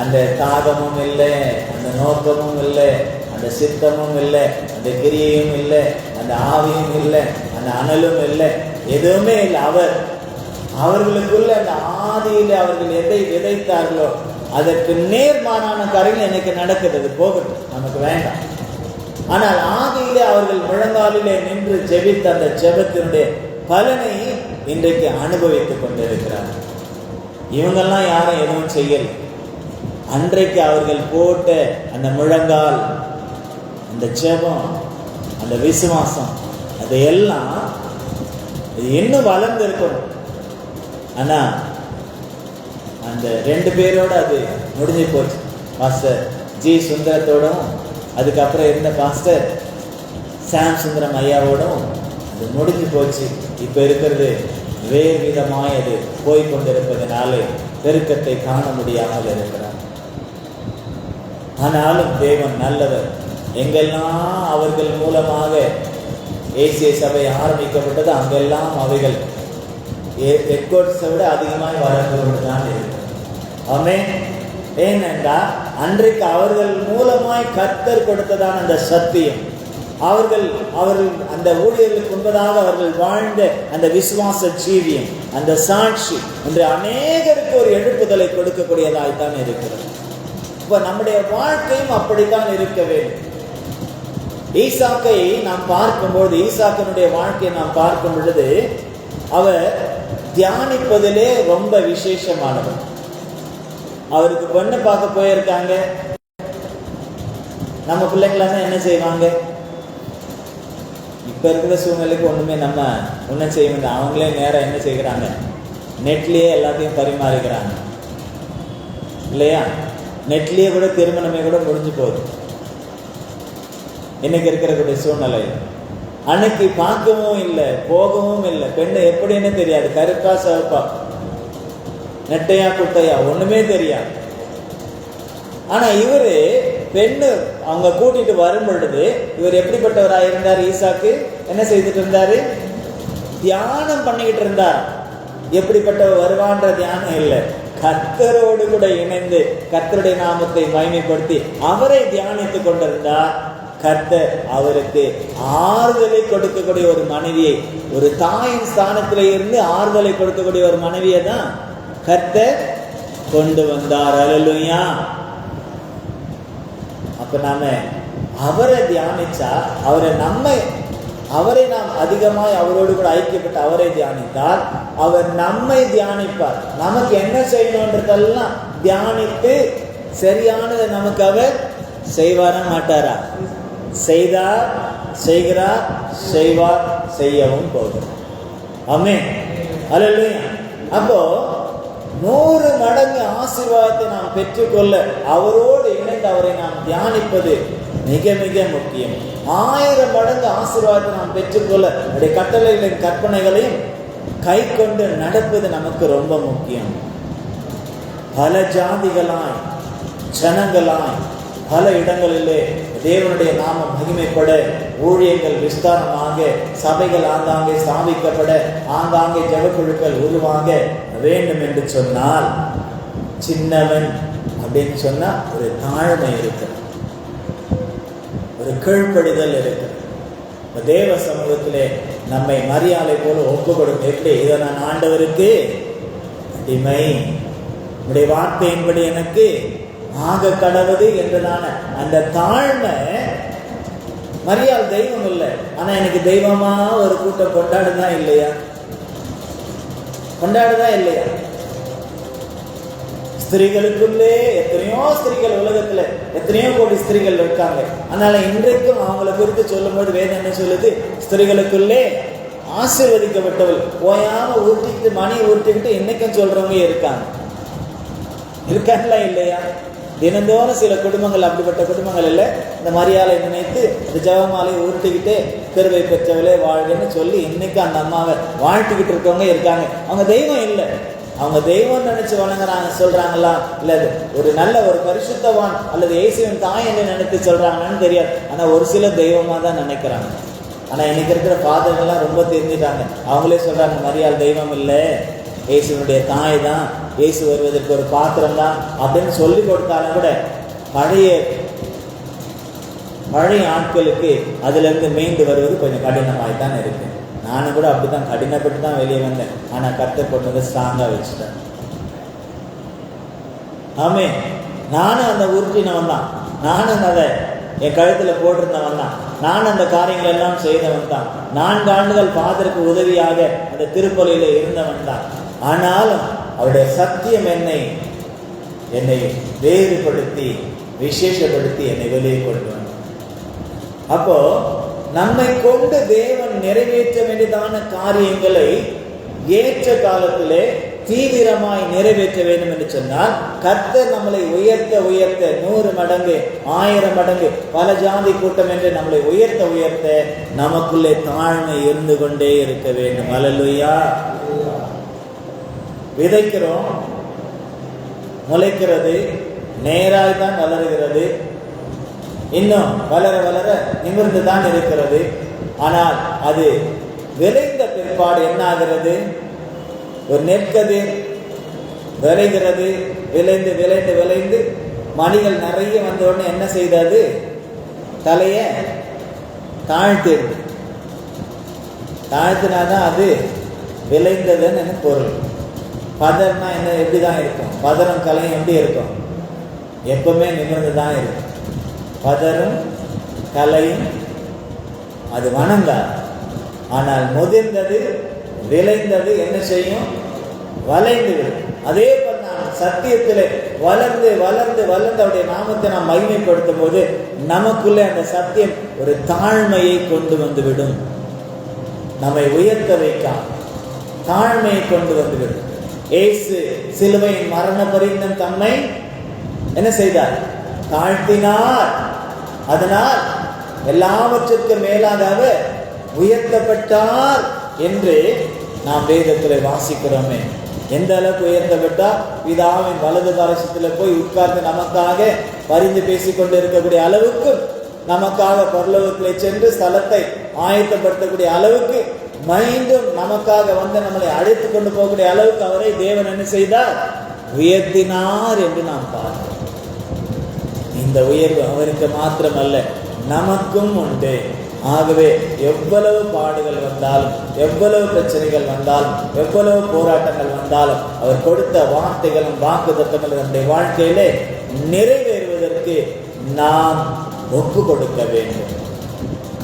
S1: அந்த தாகமும் இல்லை, அந்த நோக்கமும் இல்லை, அந்த சித்தமும் இல்லை, அந்த கிரியையும் இல்லை, அந்த ஆவியும் இல்லை, அந்த அனலும் இல்லை, எதுவுமே இல்லை. அவர்களுக்குள்ள அந்த ஆதியில் அவர்கள் எதை விதைத்தார்களோ அதற்கு நேர்மாறான காரியங்கள் எனக்கு நடக்கிறது. போகட்டும், நமக்கு வேண்டாம். ஆனால் ஆதியிலே அவர்கள் முழங்காலிலே நின்று ஜெபித்த அந்த ஜெபத்தினுடைய பலனை இன்றைக்கு அனுபவித்துக் கொண்டிருக்கிறார்கள். இவங்கெல்லாம் யாரும் எதுவும் செய்யல. அன்றைக்கு அவர்கள் போட்ட அந்த முழங்கால், அந்த ஜெபம், அந்த விசுவாசம், அதையெல்லாம் இன்னும் வளர்ந்து இருக்கணும். ஆனா அந்த 2 பேரோட அது முடிஞ்சு போச்சு. பாஸ்டர் ஜி சுந்தரத்தோடும் அதுக்கப்புறம் இருந்த பாஸ்டர் சாம் சுந்தரம் ஐயாவோடும் அது முடிஞ்சு போச்சு. இப்போ இருக்கிறது வேறு விதமாய் அது போய்கொண்டிருப்பதனால பெருக்கத்தை காண முடியாமல் இருக்கிறார். ஆனாலும் தேவன் நல்லவர். எங்கெல்லாம் அவர்கள் மூலமாக ஏசிய சபை ஆரம்பிக்கப்பட்டது அங்கெல்லாம் அவைகள் எக்கோட்ஸை விட அதிகமாக வளர்ந்து கொண்டுதான் இருக்கு. ஆமென். ஏனென்றால் அன்றைக்கு அவர்கள் மூலமாய் கர்த்தர் கொடுத்ததான அந்த சத்தியம், அவர்கள் அந்த ஊழியர்களுக்கு முன்பதாக அவர்கள் வாழ்ந்த அந்த விசுவாச ஜீவியம், அந்த சாட்சி இன்று அநேகருக்கு ஒரு எழுப்புதலை கொடுக்கக்கூடியதாய்த்தான் இருக்கிறது. இப்போ நம்முடைய வாழ்க்கையும் அப்படித்தான் இருக்க வேண்டும். ஈசாக்கை நாம் பார்க்கும்போது, ஈசாக்கினுடைய வாழ்க்கையை நாம் பார்க்கும் பொழுது அவர் தியானிப்பதிலே ரொம்ப விசேஷமானவர். அவருக்கு பொண்ணு பார்க்க போயிருக்காங்க. நம்ம பிள்ளைங்களாம் என்ன செய்வாங்க? இப்ப இருக்கிற சூழ்நிலைக்கு ஒண்ணுமே நம்ம ஒன்றும் செய்ய வேண்டாம். அவங்களே நேரம் என்ன செய்கிறாங்க? நெட்லயே எல்லாத்தையும் பரிமாறிக்கிறாங்க இல்லையா? நெட்லயே கூட திருமணமே கூட முடிஞ்சு போகுது இன்னைக்கு இருக்கிற சூழ்நிலை. அன்னைக்கு பார்க்கவும் இல்லை, போகவும் இல்லை. பெண்ணு எப்படின்னு தெரியாது, கருப்பா சிவப்பா, நெட்டையா குட்டையா ஒண்ணுமே தெரியாது. ஆனா இவரு பெண்ணு அவங்க கூட்டிட்டு வரும் பொழுது இவர் எப்படிப்பட்டவராக இருந்தார்? ஈசாக்கு என்ன செய்துட்டு இருந்தாரு? தியானம் பண்ணிக்கிட்டு இருந்தார். எப்படிப்பட்டவர் வருவான்ற தியானம் இல்லை, கர்த்தரோடு கூட இணைந்து கர்த்தருடைய நாமத்தை மகிமைப்படுத்தி அவரை தியானித்துக் கொண்டிருந்தார். கர்த்தர் அவருக்கு ஆறுதலை கொடுக்கக்கூடிய ஒரு மனைவியை, ஒரு தாயின் ஸ்தானத்திலே இருந்து ஆறுதலை கொடுக்கக்கூடிய ஒரு மனைவியை தான் கர்த்தர் கொண்டு வந்தார். அல்லேலூயா. அப்ப நாம அவரை தியானிச்சா, அவரை நாம் அதிகமாய் அவரோடு கூட ஐக்கியப்பட்டு அவரை தியானித்தால் அவர் நம்மை தியானிப்பார். நமக்கு என்ன செய்யணும்ன்றதெல்லாம் தியானித்து சரியானதை நமக்கு அவர் செய்வாரா மாட்டாரா? செய்தார், செய்கிறார், செய்வார், செய்யவும் போகிறார். ஆமென். அல்லேலூயா. அப்போ 100 மடங்கு ஆசீர்வாதத்தை நாம் பெற்றுக்கொள்ள அவரோடு இணைந்து அவரை நாம் தியானிப்பது மிக மிக முக்கியம். 1000 மடங்கு ஆசீர்வாதத்தை நாம் பெற்றுக்கொள்ள அவருடைய கட்டளைகளின் கற்பனைகளையும் கை கொண்டு நடப்பது நமக்கு ரொம்ப முக்கியம். பல ஜாதிகளாய் ஜனங்களாய் பல இடங்களிலே தேவனுடைய நாமம் மகிமைப்பட, ஊழியர்கள் விஸ்தாரமாக, சபைகள் ஆங்காங்கே ஸ்தாபிக்கப்பட, ஆங்காங்கே ஜெபக்குழுக்கள் உருவாக வேண்டும் என்று சொன்னால், சின்னவன் அப்படின்னு சொன்னா ஒரு தாழ்மை இருக்கு, ஒரு கீழ்ப்படிதல் இருக்கு. தேவ சமூகத்திலே நம்மை மரியாதை போல ஒப்பு கொடுக்கும். எப்படி? இதை நான் ஆண்டவருக்கு அடிமை, உடைய வார்த்தையின்படி எனக்கு ஆக கடவுது என்றதான அந்த தாழ்மை. மரியாள் தெய்வம் இல்லை, ஆனா எனக்கு தெய்வமா ஒரு கூட்டம் கொண்டாடுதான் இல்லையா? கொண்டாடுதான் இல்லையா? ஸ்திரீகளுக்குள்ளே எத்தனையோ ஸ்திரீகள், உலகத்துல எத்தனையோ கோடி ஸ்திரீகள் இருக்காங்க. அதனால இன்றைக்கும் அவங்களை குறித்து சொல்லும் போது வேதம் என்ன சொல்லுது? ஸ்திரீகளுக்குள்ளே ஆசீர்வதிக்கப்பட்டவள். ஓயாம ஊட்டிக்கிட்டு மணி ஊட்டிக்கிட்டு இன்னைக்கும் சொல்றவங்க இருக்காங்க. இருக்காங்களா இல்லையா? தினந்தோறும் சில குடும்பங்கள், அப்படிப்பட்ட குடும்பங்கள் இல்லை, இந்த மரியாதை நினைத்து இந்த ஜெபமாலை உருட்டிக்கிட்டு கிருபை பெற்றவளே வாழ்வேன்னு சொல்லி இன்னைக்கு அந்த அம்மாவை வாழ்த்துக்கிட்டு இருக்கவங்க இருக்காங்க. அவங்க தெய்வம் இல்லை, அவங்க தெய்வம் நினைச்சு வணங்குறாங்க சொல்றாங்களா, இல்ல ஒரு நல்ல ஒரு பரிசுத்தவான் அல்லது இயேசுவின் தாய் என்று நினைத்து சொல்றாங்கன்னு தெரியாது. ஆனா ஒரு சில தெய்வமா தான் நினைக்கிறாங்க. ஆனா இன்னைக்கு இருக்கிற ஃபாதர்கள்லாம் ரொம்ப தெரிஞ்சுட்டாங்க. அவங்களே சொல்றாங்க மரியாள் தெய்வம் இல்லை, இயேசுனுடைய தாய் தான், இயேசு வருவதற்கு ஒரு பாத்திரம் தான் அப்படின்னு சொல்லி கொடுத்தாலும் கூட பழைய ஆட்களுக்கு அதுல இருந்து மீண்டு வருவது கொஞ்சம் கடினமாய்தான் இருக்கு. நானும் கூட அப்படித்தான் கடினப்பட்டு தான் வெளியே வந்தேன். ஆனா கர்த்தர் கொண்டு ஸ்ட்ராங்கா வச்சுட்டேன். ஆமே, நானும் அந்த உருட்டினவன் தான், நானும் அதை என் கழுத்துல போட்டிருந்தவன் தான், நான் அந்த காரியங்கள் எல்லாம் செய்தவன் தான். 4 ஆண்டுகள் ஃபாதருக்கு உதவியாக அந்த திருப்பலியில இருந்தவன் தான். ஆனாலும் அவருடைய சத்தியம் என்னை வேறுபடுத்தி விசேஷப்படுத்தி என்னை வெளியே கொண்டு வந்தார். அப்போ நம்மை கொண்டு தேவன் நிறைவேற்ற வேண்டியதான காரியங்களை ஏற்ற காலத்திலே தீவிரமாய் நிறைவேற்ற வேண்டும் என்று சொன்னால், கர்த்தர் நம்மளை உயர்த்த 100 மடங்கு 1000 மடங்கு பல ஜாதி கூட்டம் என்று நம்மளை உயர்த்த நமக்குள்ளே தாழ்மை இருந்து கொண்டே இருக்க வேண்டும். அல்லேலூயா. விதைக்கிறோம், முளைக்கிறது, நேராய் தான் வளருகிறது, இன்னும் வளர வளர நிமிர்ந்து தான் இருக்கிறது. ஆனால் அது விளைந்த பிற்பாடு என்ன ஆகிறது? ஒரு நெற்கதிர் விளைகிறது, விளைந்து விளைந்து விளைந்து மணிகள் நிறைய வந்த உடனே என்ன செய்தது? தலைய தாழ்த்தினாதான் அது விளைந்ததுன்னு பொருள். பதர்னா என்ன? எப்படிதான் இருக்கும்? பதரும் கலையும் எப்படி இருக்கும்? எப்பவுமே நிமிர்ந்து தான் இருக்கும். பதரும் கலையும் அது வணங்காது. ஆனால் முதிர்ந்தது விளைந்தது என்ன செய்யும்? வளைந்து விடும். அதே போல சத்தியத்திலே வளர்ந்து வளர்ந்து வளர்ந்து அவருடைய நாமத்தை நாம் மகிமைப்படுத்தும் போது நமக்குள்ளே அந்த சத்தியம் ஒரு தாழ்மையை கொண்டு வந்து விடும். நம்மை உயர்த்த வைக்காம தாழ்மையை கொண்டு வந்து விடும். இயேசு சிலுவையின் மரண பரியந்தம் தம்மை என்ன செய்தார்? தாழ்த்தினார். அதனால் எல்லாவற்றிற்கும் மேலாக அவர் உயர்த்தப்பட்டார் என்று நாம் வேதத்தில் வாசிக்கிறோமே. எந்த அளவுக்கு உயர்த்தப்பட்டா? பிதாவின் வலது பாரசத்துல போய் உட்கார்ந்து நமக்காக பரிந்து பேசிக் கொண்டு இருக்கக்கூடிய அளவுக்கு, நமக்காக பரலோகத்திலே சென்று ஸ்தலத்தை ஆயத்தப்படுத்தக்கூடிய அளவுக்கு, மீண்டும் நமக்காக வந்து நம்மளை அழைத்து கொண்டு போகக்கூடிய அளவுக்கு அவரை தேவன் என்ன செய்தார்? உயர்த்தினார் என்று நாம் பார்த்தோம். இந்த உயர்வு அவருக்கு மாத்திரமல்ல, நமக்கும் உண்டு. ஆகவே எவ்வளவு பாடுகள் வந்தாலும், எவ்வளவு பிரச்சனைகள் வந்தாலும், எவ்வளவு போராட்டங்கள் வந்தாலும், அவர் கொடுத்த வார்த்தைகளும் வாக்குத்தத்தங்களும் நம்முடைய வாழ்க்கையிலே நிறைவேறுவதற்கு நாம் ஒப்பு கொடுக்க வேண்டும்,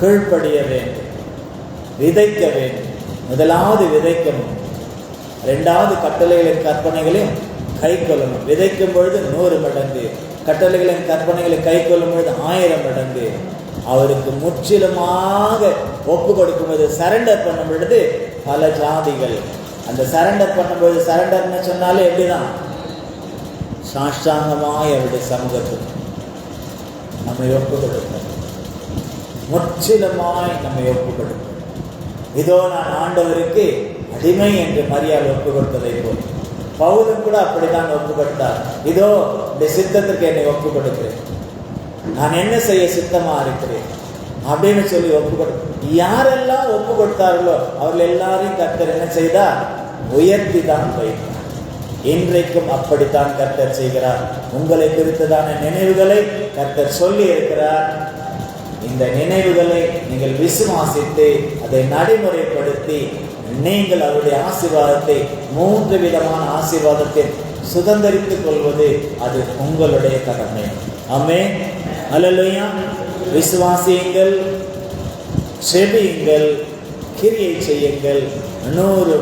S1: கீழ்ப்படிய வேண்டும், விதைக்க வேண்டும். முதலாவது விதைக்கணும், 2வது கட்டளைகளின் கற்பனைகளையும் கை கொள்ளணும். விதைக்கும் பொழுது 100 மடங்கு, கட்டளைகளின் கற்பனைகளை கை கொள்ளும் பொழுது 1000 மடங்கு. அவருக்கு முற்றிலுமாக ஒப்பு கொடுக்கும்போது, சரண்டர் பண்ணும் பொழுது பல ஜாதிகள் அந்த சரண்டர் பண்ணும்போது, சரண்டர்னு சொன்னாலே எப்படிதான்? சாஷ்டாங்கமாய் அவருடைய சமூகத்தில் நம்மை ஒப்பு கொடுப்போம். முற்றிலுமாய் நம்மை ஒப்பு கொடுப்போம். இதோ நான் ஆண்டவருக்கு அடிமை என்று மரியாதை ஒப்பு கொடுத்ததை போல் பவுலும் கூட அப்படித்தான் ஒப்பு கொடுத்தார். இதோ இந்த சித்தத்துக்கு என்னை ஒப்பு கொடுக்கிறேன், நான் என்ன செய்ய சித்தமா இருக்கிறேன் அப்படின்னு சொல்லி ஒப்பு கொடு. யாரெல்லாம் ஒப்பு கொடுத்தார்களோ அவர்கள் எல்லாரையும் கர்த்தர் என்ன செய்தார்? உயர்த்தி தான் வைத்தார். இன்றைக்கும் அப்படித்தான் கர்த்தர் செய்கிறார். உங்களை குறித்ததான நினைவுகளை கர்த்தர் சொல்லி இருக்கிறார். இந்த நினைவுகளை நீங்கள் விசுவாசித்து அதை நடைமுறைப்படுத்தி நீங்கள் அவருடைய ஆசீர்வாதத்தை, 3 விதமான ஆசீர்வாதத்தை சுதந்தரித்துக் கொள்வது அது உங்களுடைய கடமை. ஆமென். அல்லேலூயா. விசுவாசியுங்கள், செபியுங்கள், கிரியை செய்யுங்கள். 100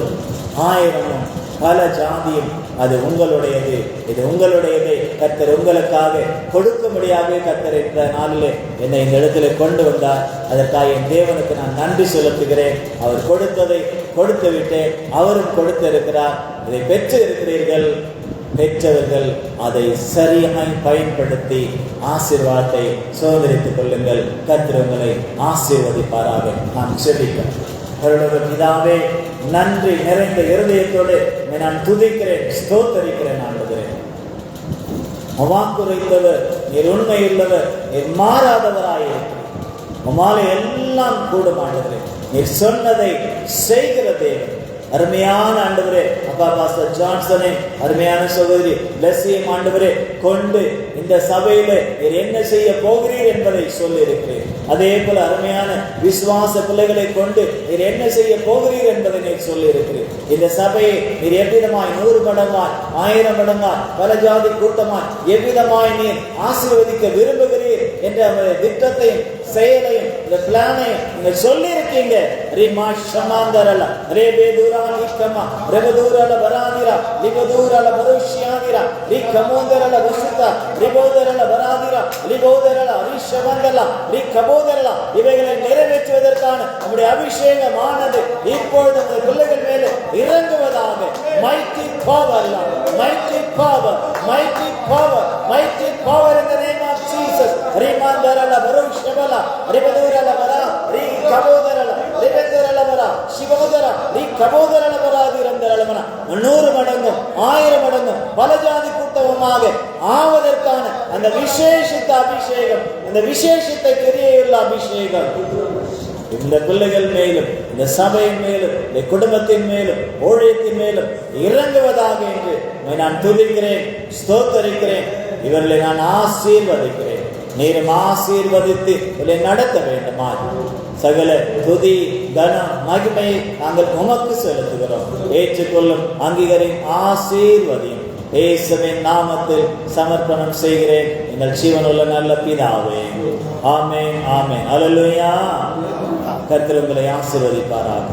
S1: 1000 பல ஜாதியும் அது உங்களுடையது. இது உங்களுடையதை கர்த்தர் உங்களுக்காக கொடுக்கும்படியாகவே கர்த்தர் என்ற நாளிலே என்னை இந்த இடத்துல கொண்டு வந்தார். அதற்காக என் தேவனுக்கு நான் நன்றி செலுத்துகிறேன். அவர் கொடுத்ததை கொடுத்து விட்டேன், அவரும் கொடுத்திருக்கிறார். இதை பெற்று இருக்கிறீர்கள். பெற்றவர்கள் அதை சரியாய் பயன்படுத்தி ஆசீர்வாதத்தை சுதந்திரித்துக் கொள்ளுங்கள். கர்த்தர் உங்களை ஆசீர்வதிப்பாராக. நாம் செபிக்கிறோம். பிதாவே, நன்றி நிறைந்த இருதயத்தோடு நான் துதிக்கிறேன், ஸ்தோத்தரிக்கிறேன். ஆண்டவரே, வாக்குரைத்தவர், நீர் உண்மையுள்ளவர், நீர் மாறாதவராயிருக்கிறீர். உம்மாலே எல்லாம் கூடும். ஆண்டவரே, நீர் சொன்னதை செய்கிற தேவன். அருமையான ஆண்டவரே, அப்பா பாஸ்டர் ஜான்சனை, அருமையான சகோதரி லெஸ்ஸியும் ஆண்டவரே கொண்டு இந்த சபையில நீர் என்ன செய்ய போகிறீர் என்பதை சொல்லி இருக்கிறேன். அதே போல அருமையான விசுவாச பிள்ளைகளை கொண்டு நீர் என்ன செய்ய போகிறீர் என்பதை நீர் சொல்லி இருக்கிறேன். இந்த சபையை நீர் எவ்விதமாய் 100 மடங்காய் 1000 மடங்காய் பல ஜாதி கூட்டமாய் எவ்விதமாய் நீர் ஆசீர்வதிக்க விரும்புகிறீர் என்ற திட்டத்தையும் செயலையும் இந்த பிளானையும் நீங்க சொல்லி இருக்கீங்க. ரிமா ஷமாந்தரல ரேபேதுரா நிக்கமா ரேபதுரல வராதிரா லிபதுரல பரோஷியாதிரா ரிகமோந்தரல வசுதா ரிபோதரல வராதிரா லிபோதரல அரிஷமந்தல ரிகபோதரல இவைகளை நிறைவேற்றுவதற்கான நம்முடைய அபிஷேகமானது இப்பொழுது உங்கள் பிள்ளைகள் மேலே இறங்குவதாக. Mighty power, mighty power, mighty power, mighty power in the name of Jesus. ரிமாந்தரல பரோஷபல ரிபதுரல வரா ரிகபோதரல ரிபதுரல வரா சிவோதர ரிகபோதரல வராதிரந்தரலமன 100 மடங்கும் 1000 மடங்கும் பல ஜாதி கூட்டமாக ஆவதற்கான அந்த விசேஷித்த அபிஷேகம், அந்த விசேஷித்த கிரியையுள்ள அபிஷேகம் இந்த பிள்ளைகள் மேலும், இந்த சபையின் மேலும், இந்த குடும்பத்தின் மேலும், ஊழியத்தின் மேலும் இறங்குவதாக என்று நான் துதிக்கிறேன், ஸ்தோத்தரிக்கிறேன். இவர்களை நான் ஆசீர்வதிக்கிறேன். நீரும் ஆசீர்வதித்து இவர்களை நடத்த வேண்டுமா? சகல துதி கனம் மகிமையை நாங்கள் உமக்கு செலுத்துகிறோம். ஏற்றுக்கொள்ளும், அங்கீகரின், ஆசீர்வதியும். இயேசுவின் நாமத்தில் சமர்ப்பணம் செய்கிறேன் எங்கள் ஜீவனுள்ள நல்ல பிதாவே. ஆமென், ஆமென். அல்லேலூயா. கர்த்தர் உங்களை ஆசீர்வதிப்பாராக.